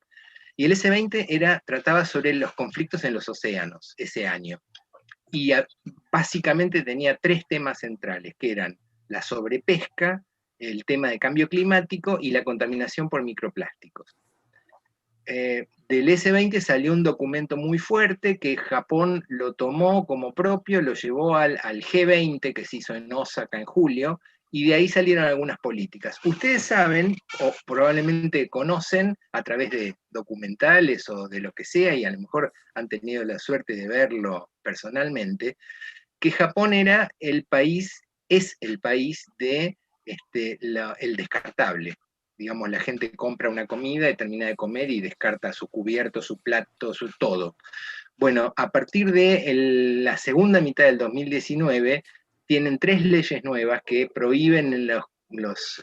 Y el S20 trataba sobre los conflictos en los océanos ese año. Y básicamente tenía 3 temas centrales, que eran la sobrepesca, el tema de cambio climático y la contaminación por microplásticos. Del S20 salió un documento muy fuerte que Japón lo tomó como propio, lo llevó al G20 que se hizo en Osaka en julio, y de ahí salieron algunas políticas. Ustedes saben, o probablemente conocen a través de documentales o de lo que sea, y a lo mejor han tenido la suerte de verlo personalmente, que Japón es el país de el descartable. Digamos, la gente compra una comida y termina de comer y descarta su cubierto, su plato, su todo. Bueno, a partir de la segunda mitad del 2019, tienen 3 leyes nuevas que prohíben los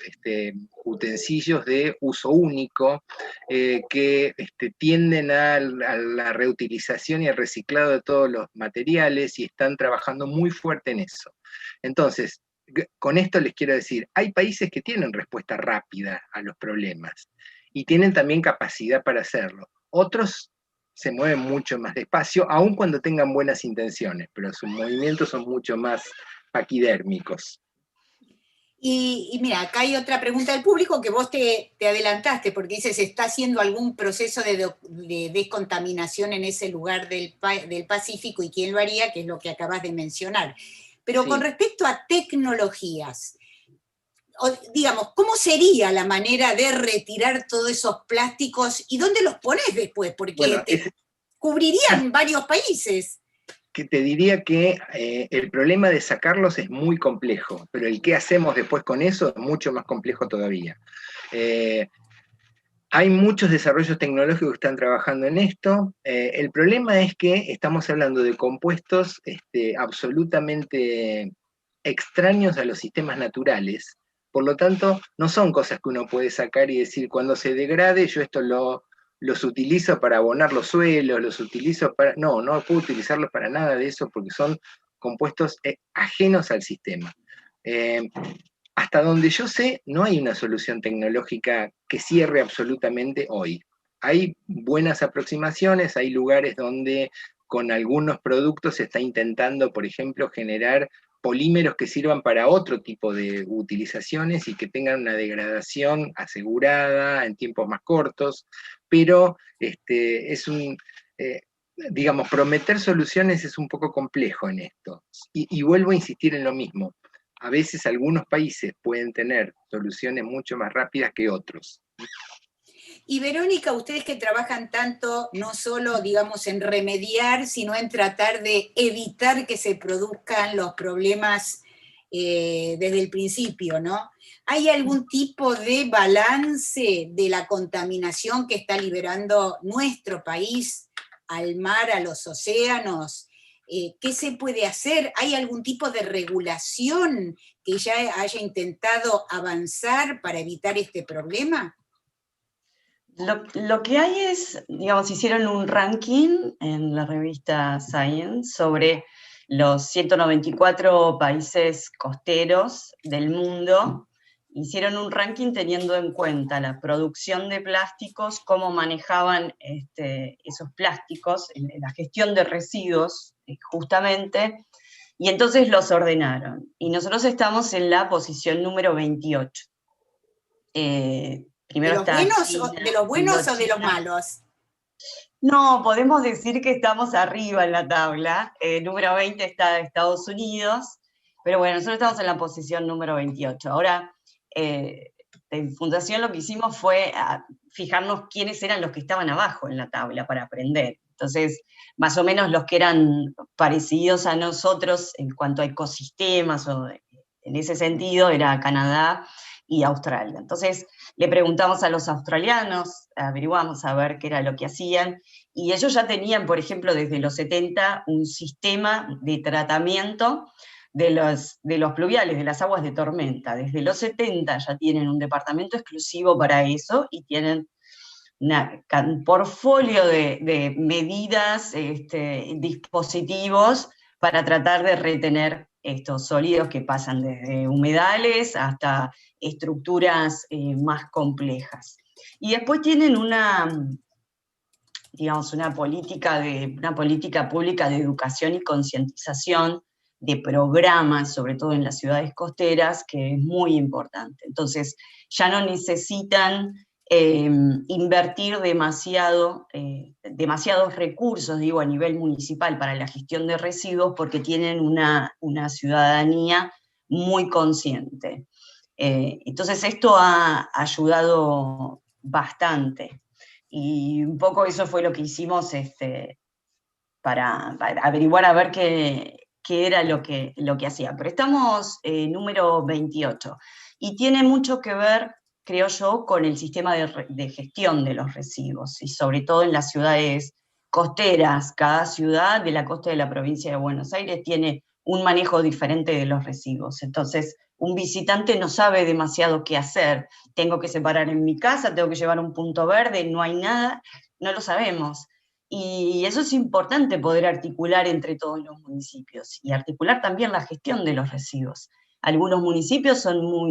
utensilios de uso único, que tienden a la reutilización y al reciclado de todos los materiales, y están trabajando muy fuerte en eso. Entonces, con esto les quiero decir, hay países que tienen respuesta rápida a los problemas y tienen también capacidad para hacerlo. Otros se mueven mucho más despacio, aun cuando tengan buenas intenciones, pero sus movimientos son mucho más paquidérmicos. Y mira, acá hay otra pregunta del público que vos te adelantaste, porque dices, ¿se está haciendo algún proceso de descontaminación en ese lugar del Pacífico y quién lo haría? Que es lo que acabas de mencionar. Pero Sí. con respecto a tecnologías, digamos, ¿cómo sería la manera de retirar todos esos plásticos y dónde los pones después? Porque bueno, cubrirían varios países. Que te diría que el problema de sacarlos es muy complejo, pero el qué hacemos después con eso es mucho más complejo todavía. Hay muchos desarrollos tecnológicos que están trabajando en esto. El problema es que estamos hablando de compuestos absolutamente extraños a los sistemas naturales. Por lo tanto, no son cosas que uno puede sacar y decir, cuando se degrade, yo esto los utilizo para abonar los suelos, los utilizo para... No, no puedo utilizarlos para nada de eso porque son compuestos ajenos al sistema. Hasta donde yo sé, no hay una solución tecnológica que cierre absolutamente hoy. Hay buenas aproximaciones, hay lugares donde con algunos productos se está intentando, por ejemplo, generar polímeros que sirvan para otro tipo de utilizaciones y que tengan una degradación asegurada en tiempos más cortos, pero digamos, prometer soluciones es un poco complejo en esto. Y vuelvo a insistir en lo mismo. A veces algunos países pueden tener soluciones mucho más rápidas que otros. Y Verónica, ustedes que trabajan tanto, no solo, digamos, en remediar, sino en tratar de evitar que se produzcan los problemas desde el principio, ¿no? ¿Hay algún tipo de balance de la contaminación que está liberando nuestro país al mar, a los océanos? ¿Qué se puede hacer? ¿Hay algún tipo de regulación que ya haya intentado avanzar para evitar este problema? Lo que hay es, digamos, hicieron un ranking en la revista Science sobre los 194 países costeros del mundo. Hicieron un ranking teniendo en cuenta la producción de plásticos, cómo manejaban esos plásticos, la gestión de residuos, justamente, y entonces los ordenaron. Y nosotros estamos en la posición número 28. Primero está China, ¿De los buenos o de los malos? No, podemos decir que estamos arriba en la tabla. Número 20 está Estados Unidos, pero bueno, nosotros estamos en la posición número 28. Ahora, en Fundación lo que hicimos fue fijarnos quiénes eran los que estaban abajo en la tabla para aprender. Entonces, más o menos los que eran parecidos a nosotros en cuanto a ecosistemas o en ese sentido era Canadá y Australia. Entonces, le preguntamos a los australianos, averiguamos a ver qué era lo que hacían, y ellos ya tenían, por ejemplo, desde los 70, un sistema de tratamiento de los pluviales, de las aguas de tormenta. Desde los 70 ya tienen un departamento exclusivo para eso y tienen un portfolio de medidas, dispositivos para tratar de retener estos sólidos que pasan desde humedales hasta estructuras más complejas. Y después tienen digamos, una política pública de educación y concientización, de programas, sobre todo en las ciudades costeras, que es muy importante. Entonces, ya no necesitan invertir demasiados recursos, digo, a nivel municipal para la gestión de residuos, porque tienen una ciudadanía muy consciente. Entonces, esto ha ayudado bastante. Y un poco eso fue lo que hicimos para averiguar a ver qué era lo que hacía. Pero estamos número 28 y tiene mucho que ver, creo yo, con el sistema de gestión de los residuos y sobre todo en las ciudades costeras, cada ciudad de la costa de la provincia de Buenos Aires tiene un manejo diferente de los residuos. Entonces, un visitante no sabe demasiado qué hacer. Tengo que separar en mi casa, tengo que llevar un punto verde, no hay nada, no lo sabemos. Y eso es importante poder articular entre todos los municipios y articular también la gestión de los residuos. Algunos municipios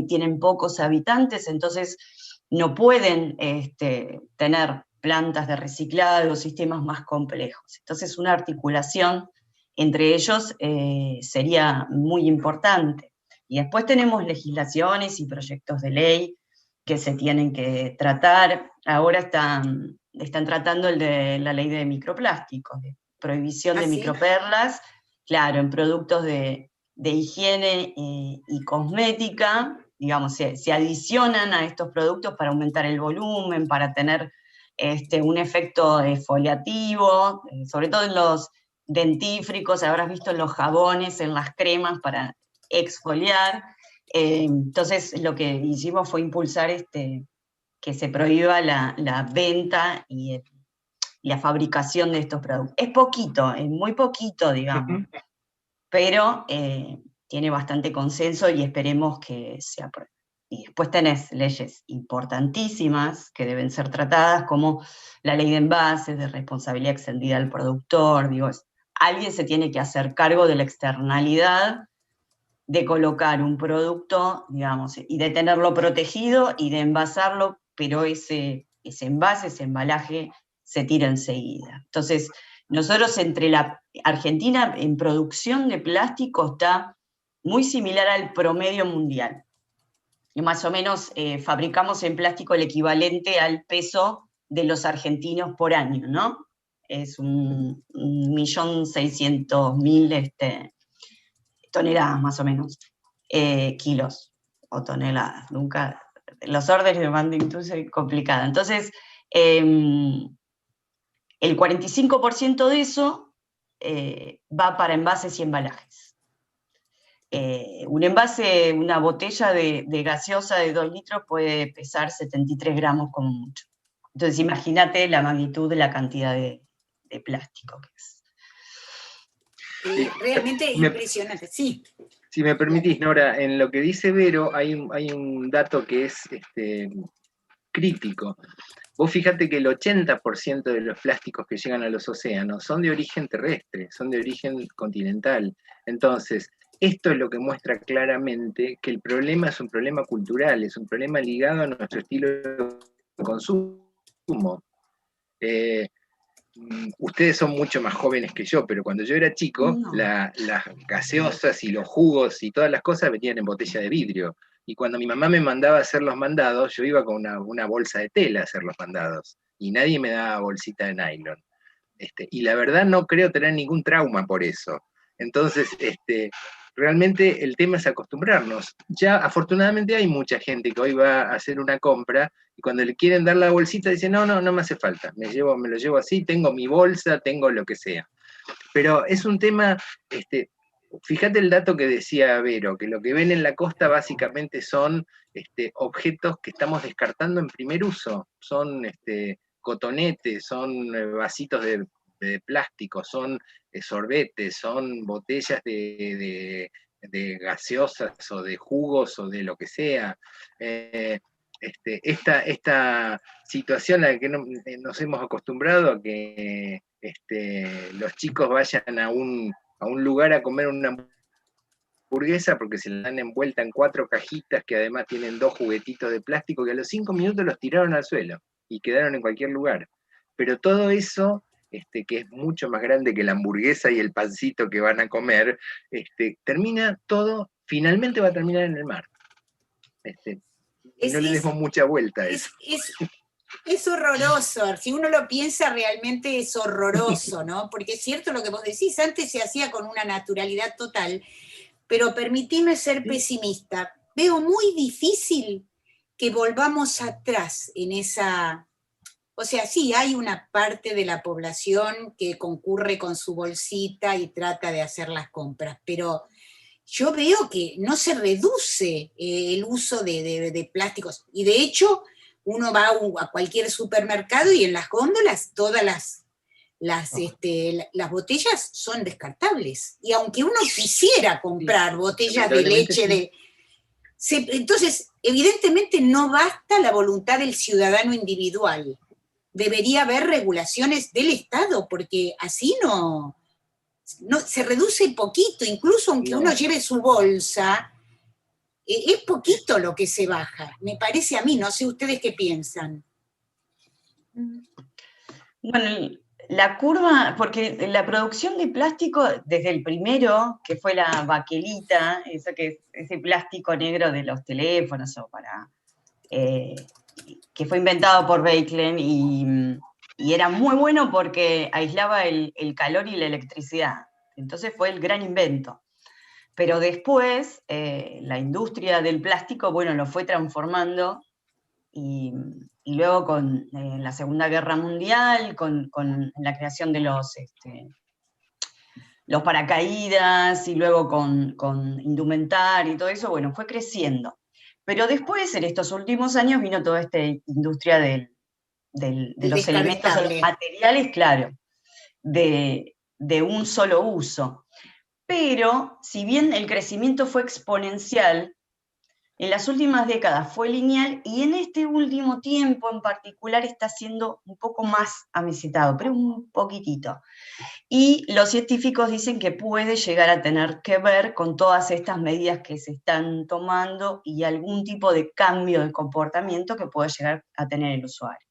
tienen pocos habitantes, entonces no pueden tener plantas de reciclado, sistemas más complejos. Entonces una articulación entre ellos sería muy importante. Y después tenemos legislaciones y proyectos de ley que se tienen que tratar. Ahora están tratando el de la ley de microplásticos, de prohibición de ¿sí? microperlas, claro, en productos de higiene y cosmética, digamos, se adicionan a estos productos para aumentar el volumen, para tener un efecto exfoliativo, sobre todo en los dentífricos, habrás visto en los jabones, en las cremas para exfoliar. Entonces lo que hicimos fue impulsar que se prohíba la venta y la fabricación de estos productos. Es poquito, es muy poquito, digamos, pero tiene bastante consenso y esperemos que se apruebe. Y después tenés leyes importantísimas que deben ser tratadas, como la ley de envases, de responsabilidad extendida al productor. Digo, alguien se tiene que hacer cargo de la externalidad de colocar un producto, digamos, y de tenerlo protegido y de envasarlo, pero ese envase, ese embalaje, se tira enseguida. Entonces, nosotros entre la Argentina en producción de plástico está muy similar al promedio mundial. Y más o menos fabricamos en plástico el equivalente al peso de los argentinos por año, ¿no? Es 1.600.000 toneladas más o menos, kilos o toneladas, nunca, los órdenes de magnitud es complicada. Entonces, el 45% de eso va para envases y embalajes. Un envase, una botella de gaseosa de 2 litros puede pesar 73 gramos como mucho. Entonces imagínate la magnitud de la cantidad de plástico que es. Realmente impresionante, sí. Si me permitís, Nora, en lo que dice Vero hay un dato que es crítico. Vos fíjate que el 80% de los plásticos que llegan a los océanos son de origen terrestre, son de origen continental. Entonces, esto es lo que muestra claramente que el problema es un problema cultural, es un problema ligado a nuestro estilo de consumo. Ustedes son mucho más jóvenes que yo, pero cuando yo era chico, las gaseosas y los jugos y todas las cosas venían en botella de vidrio. Y cuando mi mamá me mandaba a hacer los mandados, yo iba con una bolsa de tela a hacer los mandados. Y nadie me daba bolsita de nylon. Y la verdad no creo tener ningún trauma por eso. Entonces, realmente el tema es acostumbrarnos. Ya afortunadamente hay mucha gente que hoy va a hacer una compra y cuando le quieren dar la bolsita dice, no me hace falta, me lo llevo así, tengo mi bolsa, tengo lo que sea. Pero es un tema, fíjate el dato que decía Vero, que lo que ven en la costa básicamente son objetos que estamos descartando en primer uso, son cotonetes, son vasitos de plástico, son sorbetes, son botellas de gaseosas o de jugos o de lo que sea. Esta situación a la que nos hemos acostumbrado a que los chicos vayan a un lugar a comer una hamburguesa porque se la dan envuelta en 4 cajitas que además tienen 2 juguetitos de plástico que a los 5 minutos los tiraron al suelo y quedaron en cualquier lugar. Pero todo eso, que es mucho más grande que la hamburguesa y el pancito que van a comer, termina todo, finalmente va a terminar en el mar. Y no le demos mucha vuelta a eso. Es horroroso, si uno lo piensa realmente es horroroso, ¿no? Porque es cierto lo que vos decís, antes se hacía con una naturalidad total, pero permitime ser pesimista. Veo muy difícil que volvamos atrás en esa... O sea, sí, hay una parte de la población que concurre con su bolsita y trata de hacer las compras, pero yo veo que no se reduce el uso de plásticos. Y de hecho, uno va a cualquier supermercado y en las góndolas todas las botellas son descartables. Y aunque uno quisiera comprar botellas de lamentablemente leche, entonces, evidentemente no basta la voluntad del ciudadano individual. Debería haber regulaciones del Estado, porque así no se reduce poquito, incluso aunque No. uno lleve su bolsa, es poquito lo que se baja, me parece a mí, no sé ustedes qué piensan. Bueno, la curva, porque la producción de plástico, desde el primero, que fue la baquelita, eso que es ese plástico negro de los teléfonos, o que fue inventado por Veklen, y era muy bueno porque aislaba el calor y la electricidad. Entonces fue el gran invento. Pero después, la industria del plástico, bueno, lo fue transformando, y luego con la Segunda Guerra Mundial, con la creación de los paracaídas, y luego con indumentaria y todo eso, bueno, fue creciendo. Pero después, en estos últimos años, vino toda esta industria de los elementos o los materiales, claro, de un solo uso. Pero, si bien el crecimiento fue exponencial, en las últimas décadas fue lineal, y en este último tiempo en particular está siendo un poco más amesitado, pero un poquitito. Y los científicos dicen que puede llegar a tener que ver con todas estas medidas que se están tomando y algún tipo de cambio de comportamiento que puede llegar a tener el usuario.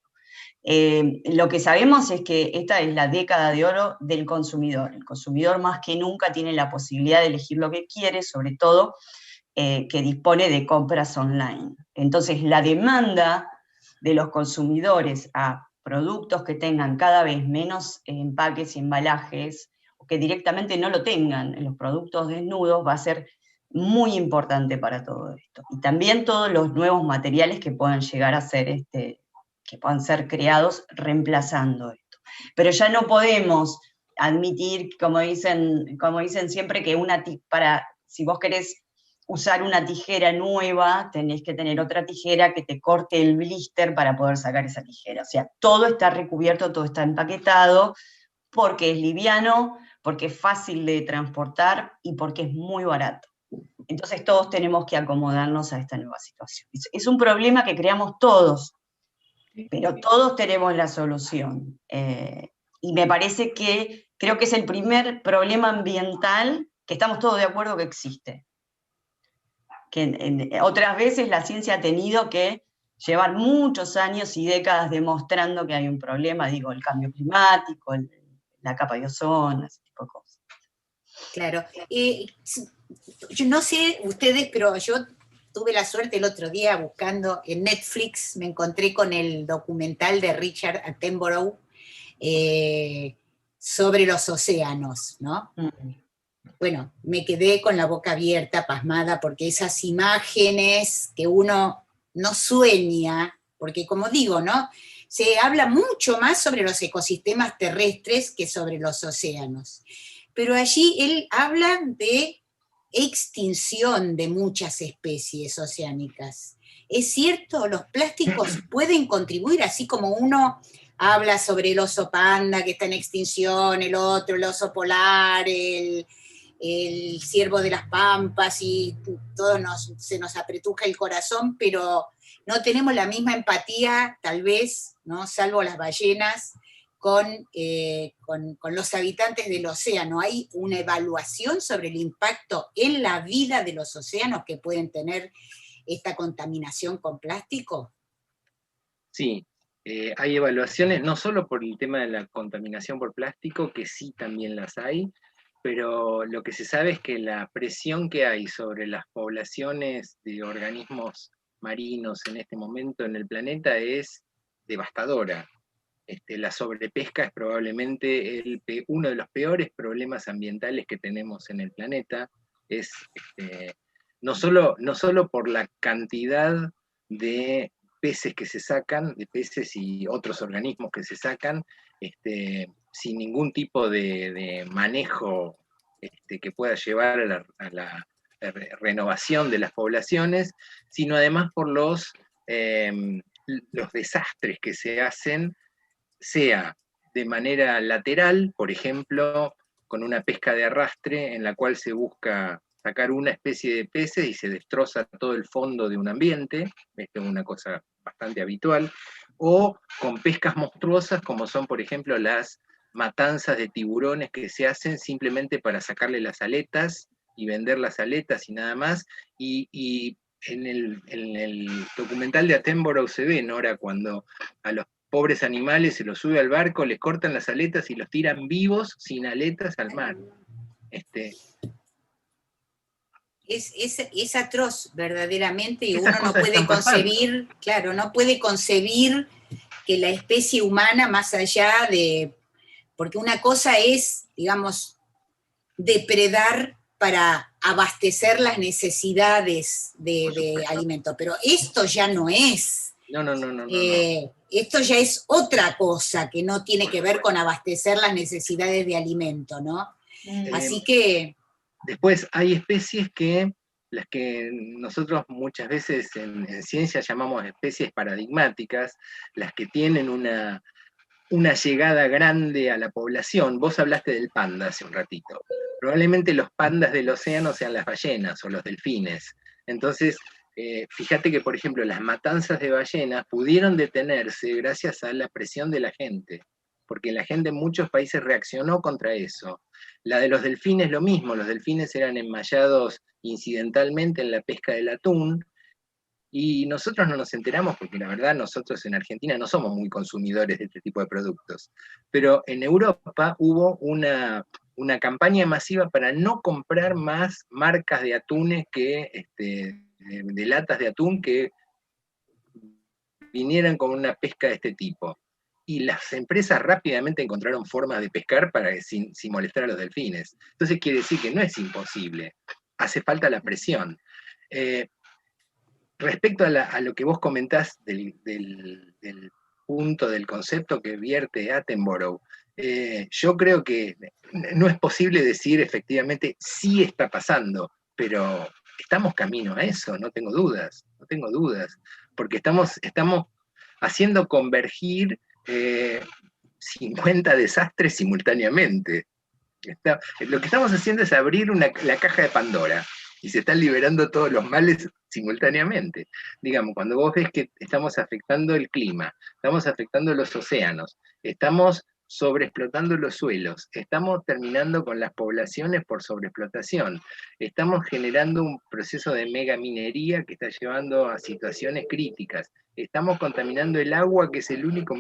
Lo que sabemos es que esta es la década de oro del consumidor. El consumidor más que nunca tiene la posibilidad de elegir lo que quiere, sobre todo que dispone de compras online. Entonces, la demanda de los consumidores a productos que tengan cada vez menos empaques y embalajes, o que directamente no lo tengan en los productos desnudos, va a ser muy importante para todo esto. Y también todos los nuevos materiales que puedan llegar a ser, que puedan ser creados reemplazando esto. Pero ya no podemos admitir, como dicen siempre, que si vos querés usar una tijera nueva, tenés que tener otra tijera que te corte el blister para poder sacar esa tijera. O sea, todo está recubierto, todo está empaquetado, porque es liviano, porque es fácil de transportar y porque es muy barato. Entonces todos tenemos que acomodarnos a esta nueva situación. Es un problema que creamos todos, pero todos tenemos la solución. Y me parece que creo que es el primer problema ambiental que estamos todos de acuerdo que existe. Que otras veces la ciencia ha tenido que llevar muchos años y décadas demostrando que hay un problema, digo, el cambio climático, la capa de ozono, ese tipo de cosas. Claro. Yo no sé ustedes, pero yo tuve la suerte el otro día buscando en Netflix, me encontré con el documental de Richard Attenborough sobre los océanos, ¿no? Bueno, me quedé con la boca abierta, pasmada, porque esas imágenes que uno no sueña, porque como digo, ¿no? Se habla mucho más sobre los ecosistemas terrestres que sobre los océanos. Pero allí él habla de extinción de muchas especies oceánicas. Es cierto, los plásticos pueden contribuir, así como uno habla sobre el oso panda que está en extinción, el otro, el oso polar, el ciervo de las pampas, y todo se nos apretuja el corazón, pero no tenemos la misma empatía, tal vez, ¿no? Salvo las ballenas, con los habitantes del océano. ¿Hay una evaluación sobre el impacto en la vida de los océanos que pueden tener esta contaminación con plástico? Sí, hay evaluaciones, no solo por el tema de la contaminación por plástico, que sí también las hay, pero lo que se sabe es que la presión que hay sobre las poblaciones de organismos marinos en este momento en el planeta es devastadora. La sobrepesca es probablemente uno de los peores problemas ambientales que tenemos en el planeta. Es no solo por la cantidad de peces que se sacan, de peces y otros organismos que se sacan, sin ningún tipo de manejo que pueda llevar a la renovación de las poblaciones, sino además por los desastres que se hacen, sea de manera lateral, por ejemplo, con una pesca de arrastre en la cual se busca sacar una especie de peces y se destroza todo el fondo de un ambiente, esto es una cosa bastante habitual, o con pescas monstruosas como son, por ejemplo, las matanzas de tiburones que se hacen simplemente para sacarle las aletas y vender las aletas y nada más, y en el documental de Attenborough se ve, Nora, cuando a los pobres animales se los sube al barco, les cortan las aletas y los tiran vivos, sin aletas, al mar. Es atroz, verdaderamente, y uno no puede concebir, claro, no puede concebir que la especie humana, más allá de, porque una cosa es, digamos, depredar para abastecer las necesidades de alimento, pero esto ya no es. No. Esto ya es otra cosa que no tiene que ver con abastecer las necesidades de alimento, ¿no? Así que... Después hay especies que, las que nosotros muchas veces en ciencia llamamos especies paradigmáticas, las que tienen una llegada grande a la población. Vos hablaste del panda hace un ratito. Probablemente los pandas del océano sean las ballenas o los delfines. Entonces, fíjate que, por ejemplo, las matanzas de ballenas pudieron detenerse gracias a la presión de la gente, porque la gente en muchos países reaccionó contra eso. La de los delfines lo mismo, los delfines eran enmallados incidentalmente en la pesca del atún, y nosotros no nos enteramos porque la verdad nosotros en Argentina no somos muy consumidores de este tipo de productos. Pero en Europa hubo una campaña masiva para no comprar más marcas de atunes de latas de atún que vinieran con una pesca de este tipo. Y las empresas rápidamente encontraron formas de pescar sin molestar a los delfines. Entonces quiere decir que no es imposible, hace falta la presión. Respecto a lo que vos comentás del punto, del concepto que vierte Attenborough, yo creo que no es posible decir efectivamente sí está pasando, pero estamos camino a eso, no tengo dudas, porque estamos haciendo convergir 50 desastres simultáneamente. Lo que estamos haciendo es abrir la caja de Pandora, y se están liberando todos los males simultáneamente. Digamos, cuando vos ves que estamos afectando el clima, estamos afectando los océanos, estamos sobreexplotando los suelos, estamos terminando con las poblaciones por sobreexplotación, estamos generando un proceso de megaminería que está llevando a situaciones críticas, estamos contaminando el agua, que es el único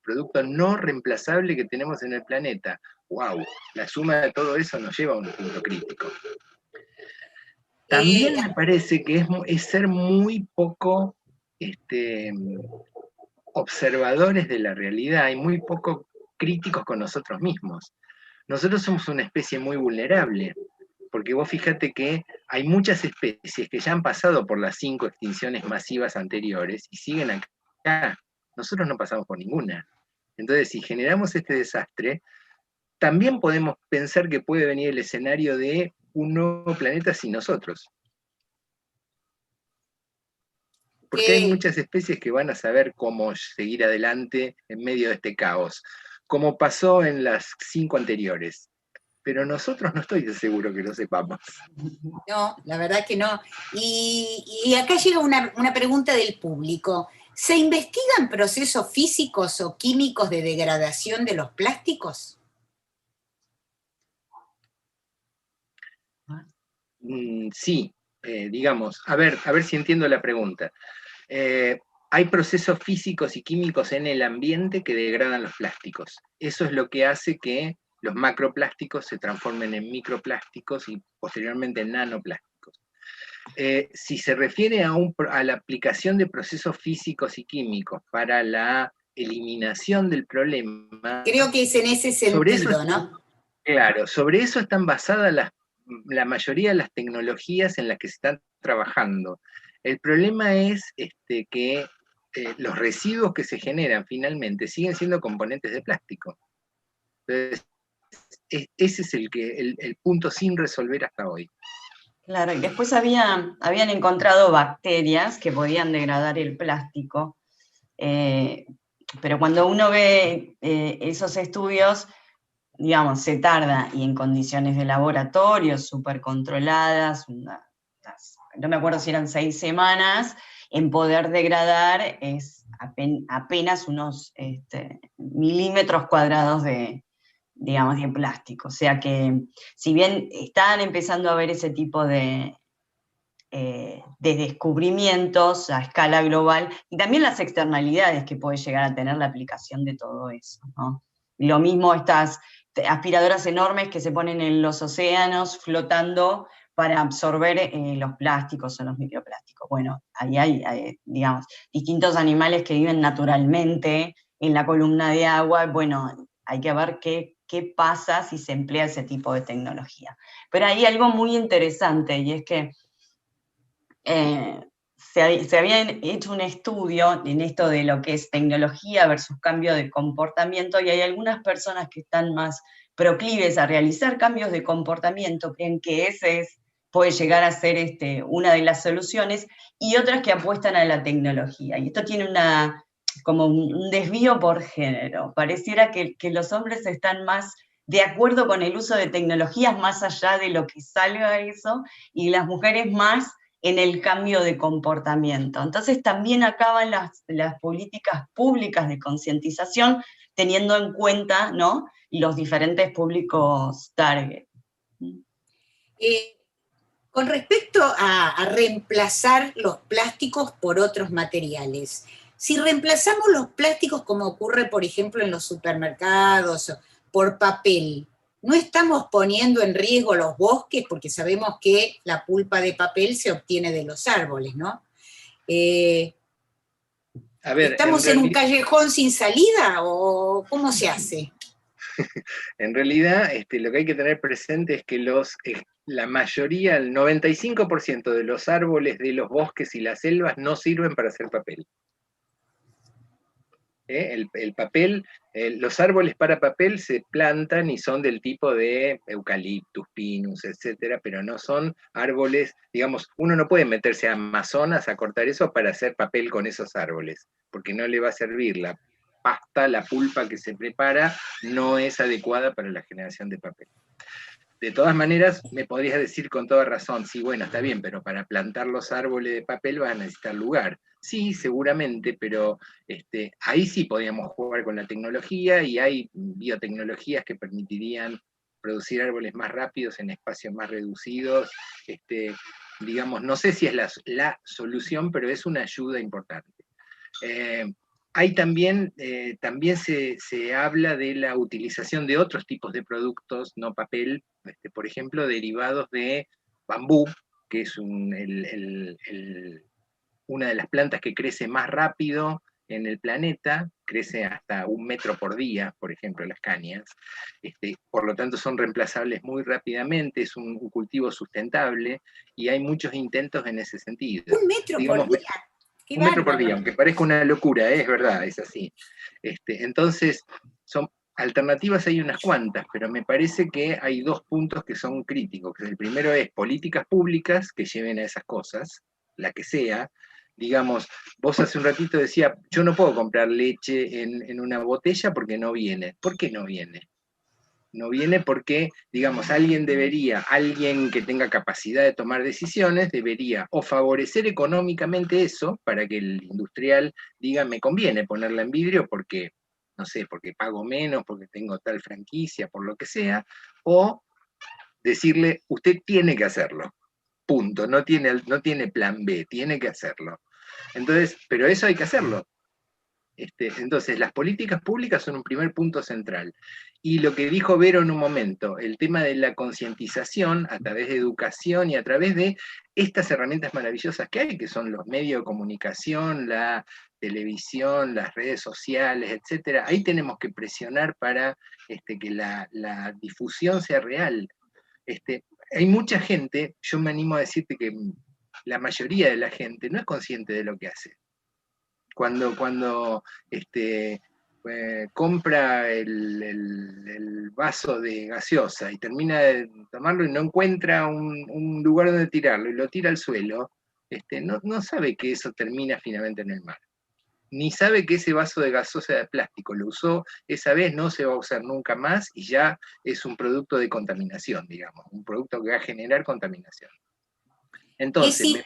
producto no reemplazable que tenemos en el planeta. ¡Wow! La suma de todo eso nos lleva a un punto crítico. También me parece que es ser muy poco observadores de la realidad y muy poco críticos con nosotros mismos. Nosotros somos una especie muy vulnerable, porque vos fíjate que hay muchas especies que ya han pasado por las 5 extinciones masivas anteriores y siguen acá. Nosotros no pasamos por ninguna. Entonces, si generamos este desastre, también podemos pensar que puede venir el escenario de un nuevo planeta sin nosotros. Porque hay muchas especies que van a saber cómo seguir adelante en medio de este caos, como pasó en las 5 anteriores. Pero nosotros no estoy seguro que lo sepamos. No, la verdad que no. Y acá llega una pregunta del público. ¿Se investigan procesos físicos o químicos de degradación de los plásticos? Sí, digamos, a ver si entiendo la pregunta. Hay procesos físicos y químicos en el ambiente que degradan los plásticos. Eso es lo que hace que los macroplásticos se transformen en microplásticos y posteriormente en nanoplásticos. Si se refiere a la aplicación de procesos físicos y químicos para la eliminación del problema... Creo que es en ese sentido, ¿no? Claro, sobre eso están basadas la mayoría de las tecnologías en las que se están trabajando. El problema es que los residuos que se generan finalmente siguen siendo componentes de plástico. Entonces, ese es el punto sin resolver hasta hoy. Claro, y después habían encontrado bacterias que podían degradar el plástico, que pero cuando uno ve esos estudios, digamos, se tarda, y en condiciones de laboratorio súper controladas, no me acuerdo si eran 6 semanas, en poder degradar es apenas unos milímetros cuadrados digamos, de plástico. O sea que, si bien están empezando a ver ese tipo de descubrimientos a escala global, y también las externalidades que puede llegar a tener la aplicación de todo eso, ¿no? Lo mismo estas aspiradoras enormes que se ponen en los océanos flotando para absorber los plásticos o los microplásticos. Bueno, ahí hay, digamos, distintos animales que viven naturalmente en la columna de agua. Bueno, hay que ver qué pasa si se emplea ese tipo de tecnología. Pero hay algo muy interesante, y es que se había hecho un estudio en esto de lo que es tecnología versus cambio de comportamiento, y hay algunas personas que están más proclives a realizar cambios de comportamiento, creen que puede llegar a ser una de las soluciones, y otras que apuestan a la tecnología. Y esto tiene como un desvío por género. Pareciera que los hombres están más de acuerdo con el uso de tecnologías más allá de lo que salga eso, y las mujeres más en el cambio de comportamiento. Entonces también acaban las políticas públicas de concientización teniendo en cuenta, ¿no?, los diferentes públicos target. Con respecto a reemplazar los plásticos por otros materiales, si reemplazamos los plásticos, como ocurre, por ejemplo, en los supermercados, por papel, ¿no estamos poniendo en riesgo los bosques? Porque sabemos que la pulpa de papel se obtiene de los árboles, ¿no? A ver, ¿estamos en un callejón sin salida o cómo se hace? En realidad, lo que hay que tener presente es que la mayoría, el 95% de los árboles de los bosques y las selvas no sirven para hacer papel. El papel, los árboles para papel se plantan y son del tipo de eucaliptus, pinus, etcétera, pero no son árboles, digamos, uno no puede meterse a Amazonas a cortar eso para hacer papel con esos árboles, porque no le va a servir. La pasta, la pulpa que se prepara, no es adecuada para la generación de papel. De todas maneras, me podrías decir con toda razón, sí, bueno, está bien, pero para plantar los árboles de papel vas a necesitar lugar. Sí, seguramente, pero ahí sí podríamos jugar con la tecnología, y hay biotecnologías que permitirían producir árboles más rápidos en espacios más reducidos. Digamos, no sé si es la solución, pero es una ayuda importante. Hay también se habla de la utilización de otros tipos de productos, no papel, por ejemplo, derivados de bambú, que es una de las plantas que crece más rápido en el planeta, crece hasta 1 metro por día, por ejemplo, las cañas. Por lo tanto, son reemplazables muy rápidamente, es un cultivo sustentable, y hay muchos intentos en ese sentido. 1 metro por día. 1 metro por día, aunque parezca una locura, es verdad, es así. Entonces, son alternativas, hay unas cuantas, pero me parece que hay 2 puntos que son críticos. El primero es políticas públicas que lleven a esas cosas, la que sea. Digamos, vos hace un ratito decías, yo no puedo comprar leche en una botella porque no viene. ¿Por qué no viene? No viene porque, digamos, alguien que tenga capacidad de tomar decisiones, debería o favorecer económicamente eso, para que el industrial diga, me conviene ponerla en vidrio porque, no sé, porque pago menos, porque tengo tal franquicia, por lo que sea, o decirle, usted tiene que hacerlo, punto, no tiene plan B, tiene que hacerlo. Entonces, pero eso hay que hacerlo. Entonces, las políticas públicas son un primer punto central. Y lo que dijo Vero en un momento, el tema de la concientización a través de educación y a través de estas herramientas maravillosas que hay, que son los medios de comunicación, la televisión, las redes sociales, etcétera. Ahí tenemos que presionar para que la difusión sea real. Hay mucha gente, yo me animo a decirte que la mayoría de la gente no es consciente de lo que hace. Cuando compra el vaso de gaseosa y termina de tomarlo y no encuentra un lugar donde tirarlo y lo tira al suelo, no sabe que eso termina finalmente en el mar. ni sabe que ese vaso de gaseosa de plástico lo usó esa vez, no se va a usar nunca más y ya es un producto de contaminación, digamos, un producto que va a generar contaminación. Entonces,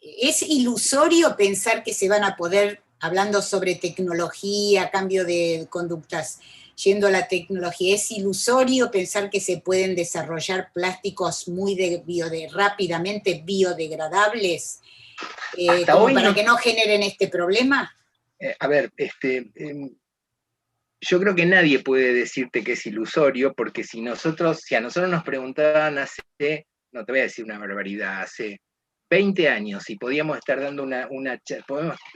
es ilusorio pensar que se van a poder, hablando sobre tecnología, cambio de conductas, yendo a la tecnología, es ilusorio pensar que se pueden desarrollar plásticos rápidamente biodegradables, hasta como hoy para no, que no generen este problema. A ver, yo creo que nadie puede decirte que es ilusorio, porque si a nosotros nos preguntaban hace, no te voy a decir una barbaridad, hace 20 años, y podíamos estar dando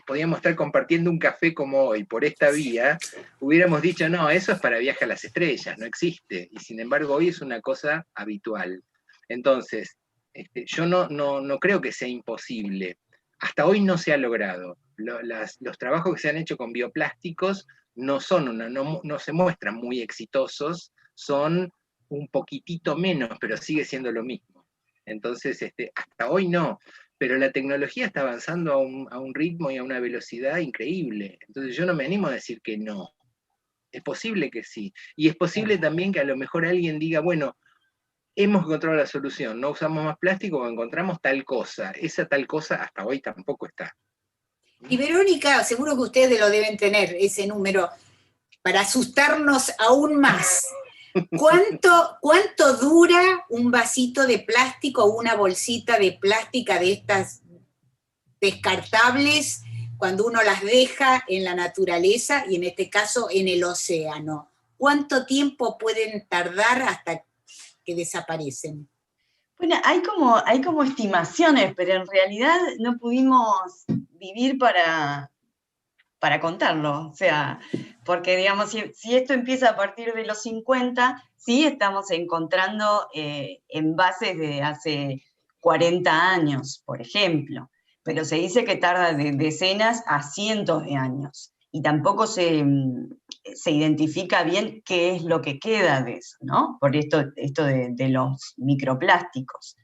podíamos estar compartiendo un café como hoy por esta vía, hubiéramos dicho, no, eso es para viaje a las estrellas, no existe, y sin embargo hoy es una cosa habitual. Entonces, yo no creo que sea imposible. Hasta hoy no se ha logrado. Los trabajos que se han hecho con bioplásticos no se muestran muy exitosos, son un poquitito menos, pero sigue siendo lo mismo. Entonces, hasta hoy no, pero la tecnología está avanzando a un ritmo y a una velocidad increíble. Entonces yo no me animo a decir que no. Es posible que sí. Y es posible también que a lo mejor alguien diga, bueno, hemos encontrado la solución, no usamos más plástico o encontramos tal cosa. Esa tal cosa hasta hoy tampoco está. Y Verónica, seguro que ustedes lo deben tener, ese número, para asustarnos aún más. ¿Cuánto dura un vasito de plástico o una bolsita de plástica de estas descartables cuando uno las deja en la naturaleza y en este caso en el océano? ¿Cuánto tiempo pueden tardar hasta que desaparecen? Bueno, hay como estimaciones, pero en realidad no pudimos vivir para contarlo. O sea, porque digamos, si esto empieza a partir de los 50, sí estamos encontrando envases de hace 40 años, por ejemplo, pero se dice que tarda de decenas a cientos de años, y tampoco se identifica bien qué es lo que queda de eso, ¿no? Por esto de los microplásticos.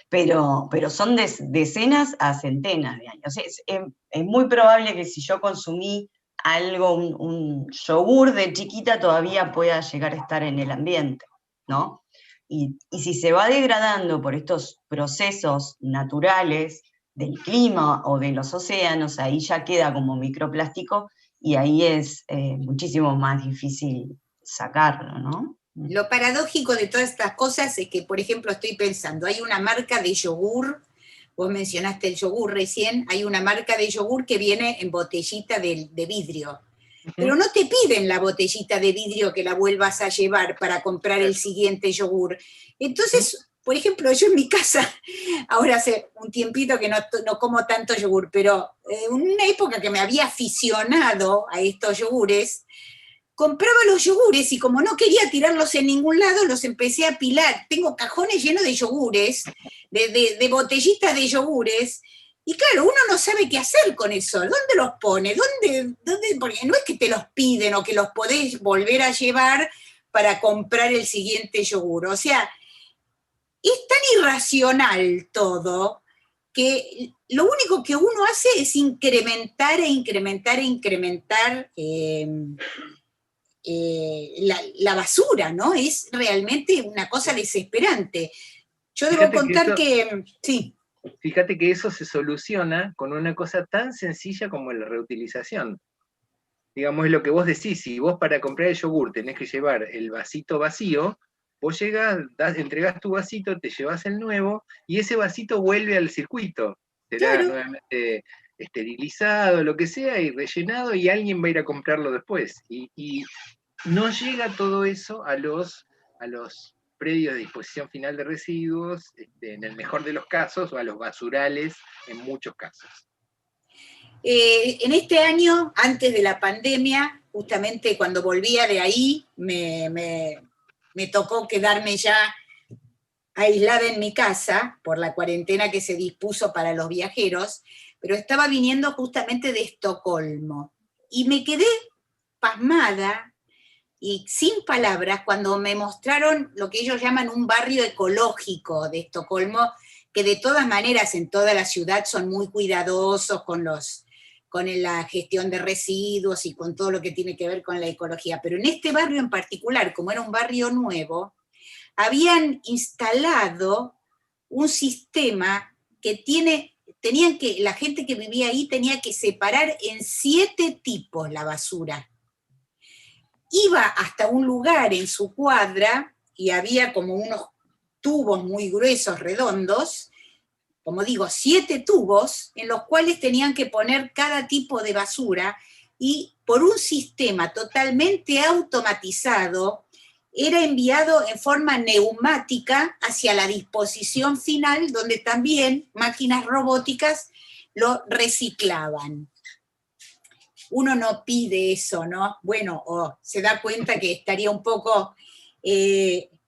Pero son decenas a centenas de años. Es muy probable que si yo consumí algo, un yogur de chiquita, todavía pueda llegar a estar en el ambiente, ¿no? Y si se va degradando por estos procesos naturales del clima o de los océanos, ahí ya queda como microplástico y ahí es muchísimo más difícil sacarlo, ¿no? Lo paradójico de todas estas cosas es que, por ejemplo, estoy pensando, hay una marca de yogur, vos mencionaste el yogur recién, hay una marca de yogur que viene en botellita de vidrio, pero no te piden la botellita de vidrio que la vuelvas a llevar para comprar el siguiente yogur. Entonces, por ejemplo, yo en mi casa, ahora hace un tiempito que no como tanto yogur, pero en una época que me había aficionado a estos yogures, compraba los yogures y como no quería tirarlos en ningún lado, los empecé a apilar. Tengo cajones llenos de yogures, de botellitas de yogures, y claro, uno no sabe qué hacer con eso. ¿Dónde los pone? ¿Dónde? Porque no es que te los piden o que los podés volver a llevar para comprar el siguiente yogur. O sea, es tan irracional todo que lo único que uno hace es incrementar e incrementar e incrementar la basura, ¿no? Es realmente una cosa desesperante. Yo debo contar que sí. Fíjate que eso se soluciona con una cosa tan sencilla como la reutilización. Digamos, es lo que vos decís, si vos para comprar el yogur tenés que llevar el vasito vacío, vos llegás, entregás tu vasito, te llevas el nuevo, y ese vasito vuelve al circuito. Será claro. nuevamente esterilizado, lo que sea, y rellenado, y alguien va a ir a comprarlo después. Y no llega todo eso a los predios de disposición final de residuos, en el mejor de los casos, o a los basurales en muchos casos. En este año, antes de la pandemia, justamente cuando volvía de ahí, me tocó quedarme ya aislada en mi casa por la cuarentena que se dispuso para los viajeros, pero estaba viniendo justamente de Estocolmo. Y me quedé pasmada y sin palabras cuando me mostraron lo que ellos llaman un barrio ecológico de Estocolmo, que de todas maneras en toda la ciudad son muy cuidadosos con con la gestión de residuos y con todo lo que tiene que ver con la ecología. Pero en este barrio en particular, como era un barrio nuevo, habían instalado un sistema que la gente que vivía ahí tenía que separar en 7 tipos la basura. Iba hasta un lugar en su cuadra y había como unos tubos muy gruesos, redondos, como digo, 7 tubos en los cuales tenían que poner cada tipo de basura y por un sistema totalmente automatizado era enviado en forma neumática hacia la disposición final, donde también máquinas robóticas lo reciclaban. Uno no pide eso, ¿no? Bueno, se da cuenta que estaría un poco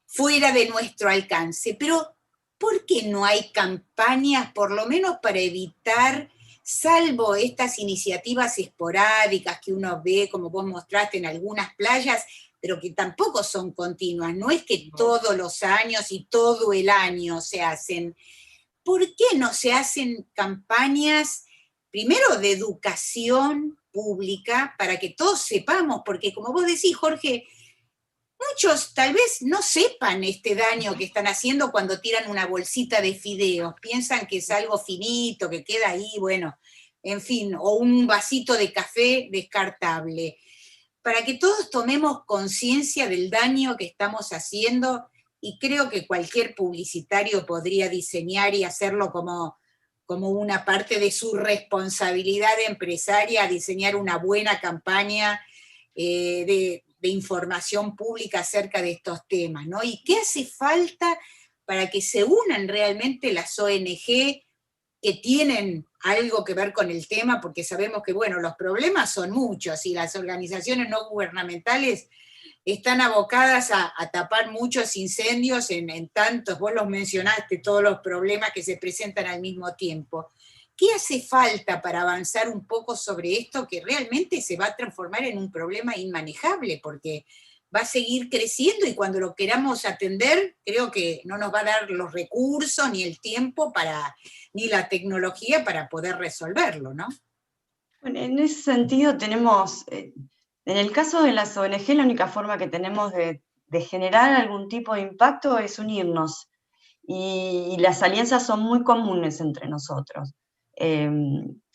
fuera de nuestro alcance, pero ¿por qué no hay campañas, por lo menos para evitar, salvo estas iniciativas esporádicas que uno ve, como vos mostraste en algunas playas, pero que tampoco son continuas? No es que todos los años y todo el año se hacen. ¿Por qué no se hacen campañas, primero de educación pública, para que todos sepamos? Porque como vos decís, Jorge, muchos tal vez no sepan este daño que están haciendo cuando tiran una bolsita de fideos. Piensan que es algo finito, que queda ahí, bueno, en fin, o un vasito de café descartable. Para que todos tomemos conciencia del daño que estamos haciendo, y creo que cualquier publicitario podría diseñar y hacerlo como una parte de su responsabilidad empresaria, diseñar una buena campaña de información pública acerca de estos temas, ¿no? ¿Y qué hace falta para que se unan realmente las ONG que tienen algo que ver con el tema? Porque sabemos que, bueno, los problemas son muchos y las organizaciones no gubernamentales están abocadas a tapar muchos incendios en tantos, vos los mencionaste, todos los problemas que se presentan al mismo tiempo. ¿Qué hace falta para avanzar un poco sobre esto que realmente se va a transformar en un problema inmanejable? Porque va a seguir creciendo y cuando lo queramos atender, creo que no nos va a dar los recursos, ni el tiempo, ni la tecnología para poder resolverlo, ¿no? Bueno, en ese sentido tenemos, en el caso de las ONG, la única forma que tenemos de generar algún tipo de impacto es unirnos. Y las alianzas son muy comunes entre nosotros.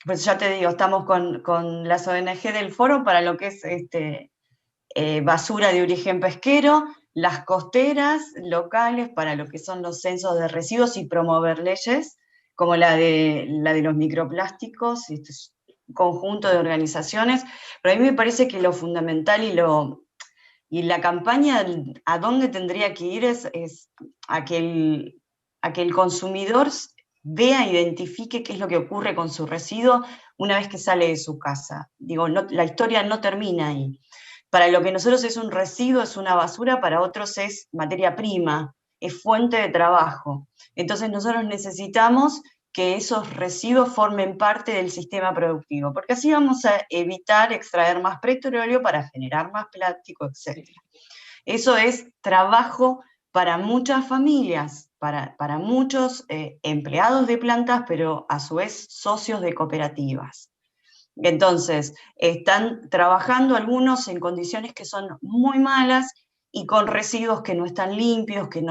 Pues ya te digo, estamos con las ONG del foro para lo que es basura de origen pesquero, las costeras locales para lo que son los censos de residuos y promover leyes, como la de los microplásticos, este es un conjunto de organizaciones, pero a mí me parece que lo fundamental y la campaña a dónde tendría que ir es a que el consumidor vea, identifique qué es lo que ocurre con su residuo una vez que sale de su casa. Digo, la historia no termina ahí. Para lo que nosotros es un residuo, es una basura, para otros es materia prima, es fuente de trabajo. Entonces nosotros necesitamos que esos residuos formen parte del sistema productivo, porque así vamos a evitar extraer más petróleo para generar más plástico, etc. Eso es trabajo para muchas familias, para muchos empleados de plantas, pero a su vez socios de cooperativas. Entonces, están trabajando algunos en condiciones que son muy malas y con residuos que no están limpios, que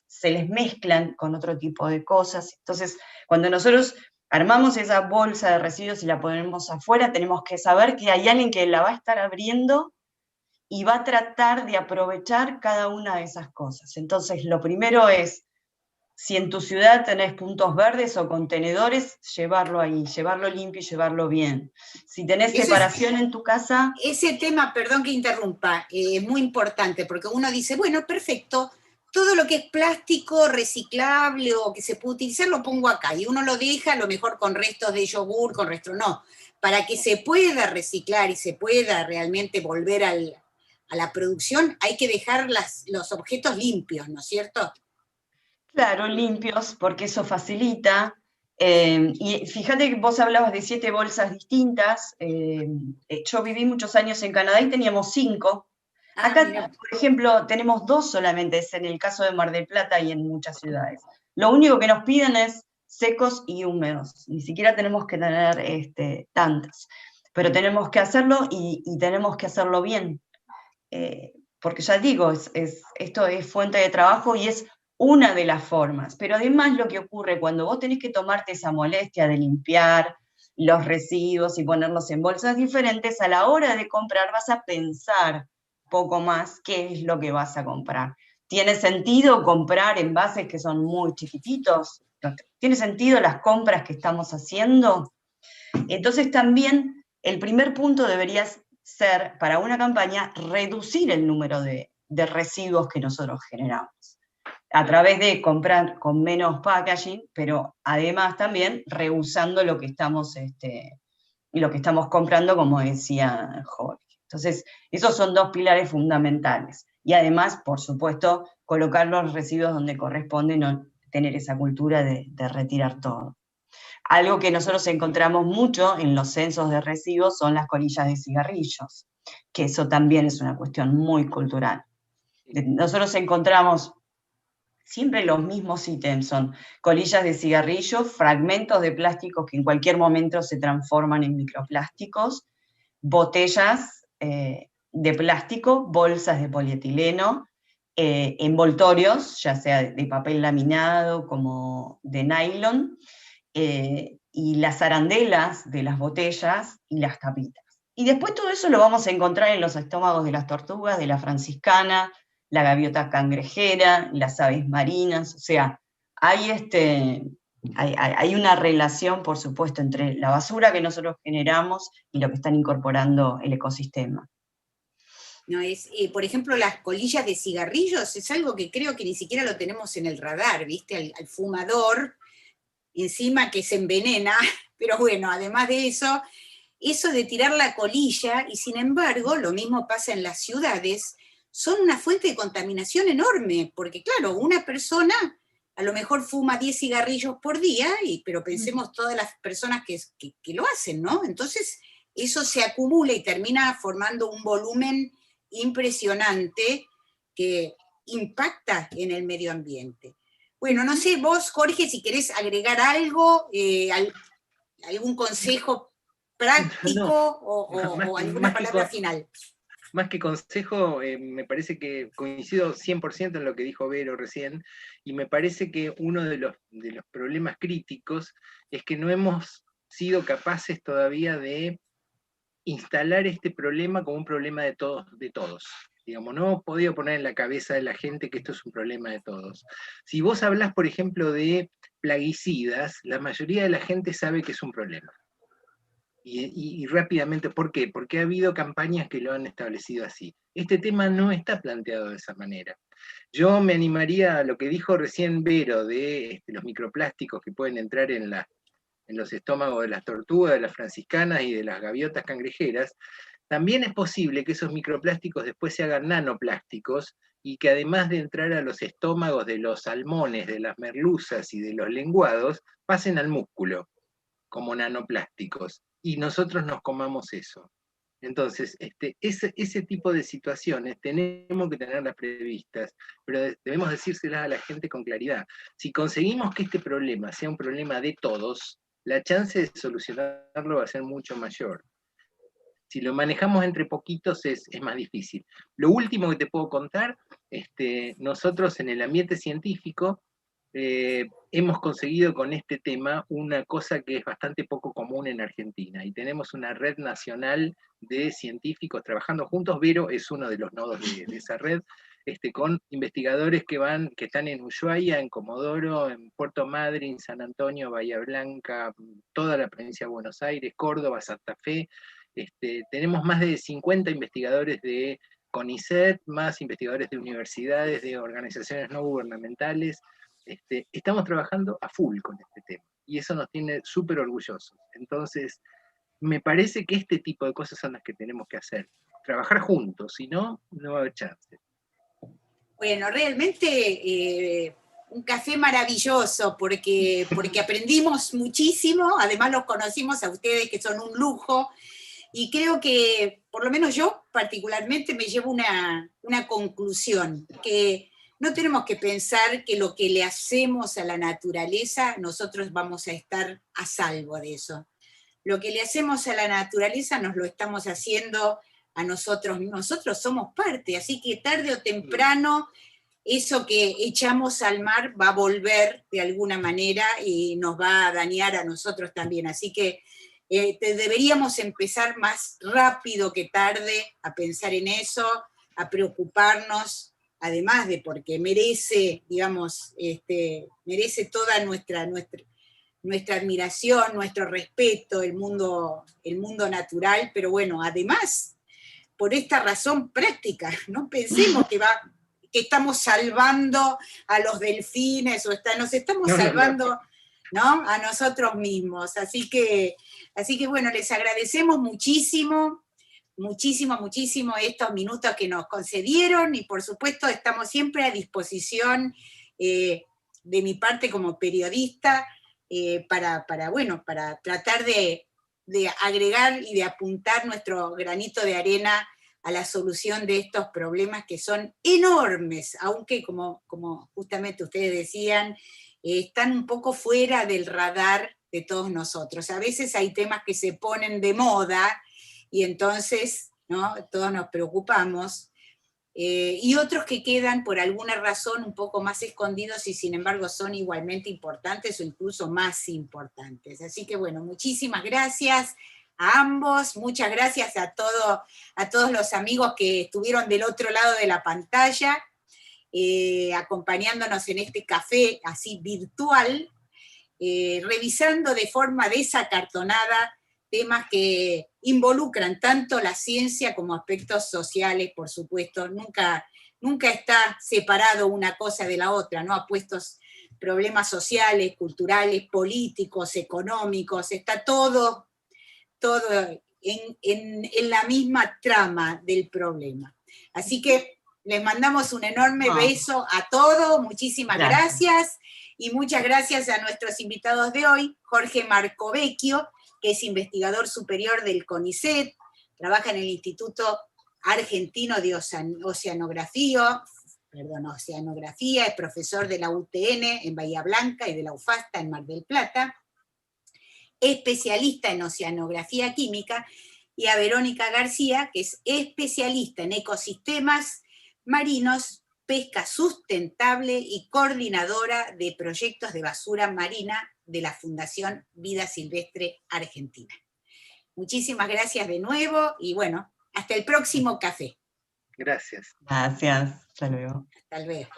se les mezclan con otro tipo de cosas. Entonces, cuando nosotros armamos esa bolsa de residuos y la ponemos afuera, tenemos que saber que hay alguien que la va a estar abriendo y va a tratar de aprovechar cada una de esas cosas. Entonces, lo primero es, si en tu ciudad tenés puntos verdes o contenedores, llevarlo ahí, llevarlo limpio y llevarlo bien. Si tenés separación en tu casa... Ese tema, perdón que interrumpa, es muy importante, porque uno dice, bueno, perfecto, todo lo que es plástico reciclable o que se puede utilizar lo pongo acá, y uno lo deja a lo mejor con restos de yogur, con restos, no. Para que se pueda reciclar y se pueda realmente volver a la producción, hay que dejar los objetos limpios, ¿no es cierto? Claro, limpios, porque eso facilita. Y fíjate que vos hablabas de 7 bolsas distintas. Yo viví muchos años en Canadá y teníamos 5. Acá, por ejemplo, tenemos 2 solamente, es en el caso de Mar del Plata y en muchas ciudades. Lo único que nos piden es secos y húmedos. Ni siquiera tenemos que tener tantas, pero tenemos que hacerlo y tenemos que hacerlo bien. Porque ya digo, esto es fuente de trabajo y es una de las formas. Pero además lo que ocurre cuando vos tenés que tomarte esa molestia de limpiar los residuos y ponerlos en bolsas diferentes, a la hora de comprar vas a pensar poco más qué es lo que vas a comprar. ¿Tiene sentido comprar envases que son muy chiquititos? ¿Tiene sentido las compras que estamos haciendo? Entonces también el primer punto debería ser, para una campaña, reducir el número de residuos que nosotros generamos, a través de comprar con menos packaging, pero además también reusando lo que estamos comprando, como decía Jorge. Entonces, esos son dos pilares fundamentales. Y además, por supuesto, colocar los residuos donde corresponde, no tener esa cultura de retirar todo. Algo que nosotros encontramos mucho en los censos de residuos son las colillas de cigarrillos, que eso también es una cuestión muy cultural. Nosotros encontramos siempre los mismos ítems, son colillas de cigarrillo, fragmentos de plásticos que en cualquier momento se transforman en microplásticos, botellas de plástico, bolsas de polietileno, envoltorios, ya sea de papel laminado como de nylon, y las arandelas de las botellas y las tapitas. Y después todo eso lo vamos a encontrar en los estómagos de las tortugas, de la franciscana, la gaviota cangrejera, las aves marinas, o sea, hay una relación, por supuesto, entre la basura que nosotros generamos y lo que están incorporando el ecosistema. No es, por ejemplo, las colillas de cigarrillos es algo que creo que ni siquiera lo tenemos en el radar, ¿viste? Al fumador, encima que se envenena, pero bueno, además de eso de tirar la colilla, y sin embargo, lo mismo pasa en las ciudades, son una fuente de contaminación enorme, porque claro, una persona a lo mejor fuma 10 cigarrillos por día, pero pensemos todas las personas que lo hacen, ¿no? Entonces, eso se acumula y termina formando un volumen impresionante que impacta en el medio ambiente. Bueno, no sé, vos, Jorge, si querés agregar algo, algún consejo práctico o alguna palabra final. Más que consejo, me parece que coincido 100% en lo que dijo Vero recién, y me parece que uno de los problemas críticos es que no hemos sido capaces todavía de instalar este problema como un problema de todos. Digamos, no hemos podido poner en la cabeza de la gente que esto es un problema de todos. Si vos hablás, por ejemplo, de plaguicidas, la mayoría de la gente sabe que es un problema. Y rápidamente, ¿por qué? Porque ha habido campañas que lo han establecido así. Este tema no está planteado de esa manera. Yo me animaría a lo que dijo recién Vero de los microplásticos que pueden entrar en los estómagos de las tortugas, de las franciscanas y de las gaviotas cangrejeras. También es posible que esos microplásticos después se hagan nanoplásticos y que además de entrar a los estómagos de los salmones, de las merluzas y de los lenguados, pasen al músculo como nanoplásticos y nosotros nos comamos eso. Entonces, ese tipo de situaciones tenemos que tenerlas previstas, pero debemos decírselas a la gente con claridad. Si conseguimos que este problema sea un problema de todos, la chance de solucionarlo va a ser mucho mayor. Si lo manejamos entre poquitos es más difícil. Lo último que te puedo contar, nosotros en el ambiente científico hemos conseguido con este tema una cosa que es bastante poco común en Argentina, y tenemos una red nacional de científicos trabajando juntos. Vero es uno de los nodos de esa red, con investigadores que están en Ushuaia, en Comodoro, en Puerto Madryn, San Antonio, Bahía Blanca, toda la provincia de Buenos Aires, Córdoba, Santa Fe. Tenemos más de 50 investigadores de CONICET, más investigadores de universidades, de organizaciones no gubernamentales. Estamos trabajando a full con este tema, y eso nos tiene súper orgullosos. Entonces, me parece que este tipo de cosas son las que tenemos que hacer. Trabajar juntos, si no, no va a haber chance. Bueno, realmente un café maravilloso, porque aprendimos muchísimo, además los conocimos a ustedes, que son un lujo, y creo que, por lo menos yo particularmente, me llevo una conclusión, que no tenemos que pensar que lo que le hacemos a la naturaleza, nosotros vamos a estar a salvo de eso. Lo que le hacemos a la naturaleza nos lo estamos haciendo a nosotros mismos. Nosotros somos parte, así que tarde o temprano eso que echamos al mar va a volver de alguna manera y nos va a dañar a nosotros también. Así que deberíamos empezar más rápido que tarde a pensar en eso, a preocuparnos, además de porque merece, digamos, merece toda nuestra admiración, nuestro respeto, el mundo natural, pero bueno, además, por esta razón práctica, no pensemos que estamos salvando a los delfines, nos estamos salvando, ¿no? A nosotros mismos. Así que bueno, les agradecemos muchísimo estos minutos que nos concedieron, y por supuesto estamos siempre a disposición de mi parte como periodista, para tratar de agregar y de apuntar nuestro granito de arena a la solución de estos problemas que son enormes, aunque como justamente ustedes decían, están un poco fuera del radar de todos nosotros. A veces hay temas que se ponen de moda y entonces, ¿no?, todos nos preocupamos, y otros que quedan por alguna razón un poco más escondidos y sin embargo son igualmente importantes o incluso más importantes. Así que bueno, muchísimas gracias a ambos, muchas gracias a todos los amigos que estuvieron del otro lado de la pantalla, acompañándonos en este café así virtual, revisando de forma desacartonada temas que involucran tanto la ciencia como aspectos sociales, por supuesto. Nunca está separado una cosa de la otra, ¿no? Apuestos problemas sociales, culturales, políticos, económicos, está todo en la misma trama del problema. Así que les mandamos un enorme beso a todos, muchísimas gracias, y muchas gracias a nuestros invitados de hoy, Jorge Marcovecchio, que es investigador superior del CONICET, trabaja en el Instituto Argentino de Oceanografía, es profesor de la UTN en Bahía Blanca y de la UFASTA en Mar del Plata, especialista en oceanografía química, y a Verónica García, que es especialista en ecosistemas marinos, pesca sustentable y coordinadora de proyectos de basura marina de la Fundación Vida Silvestre Argentina. Muchísimas gracias de nuevo y bueno, hasta el próximo café. Gracias. Gracias, hasta luego. Hasta luego.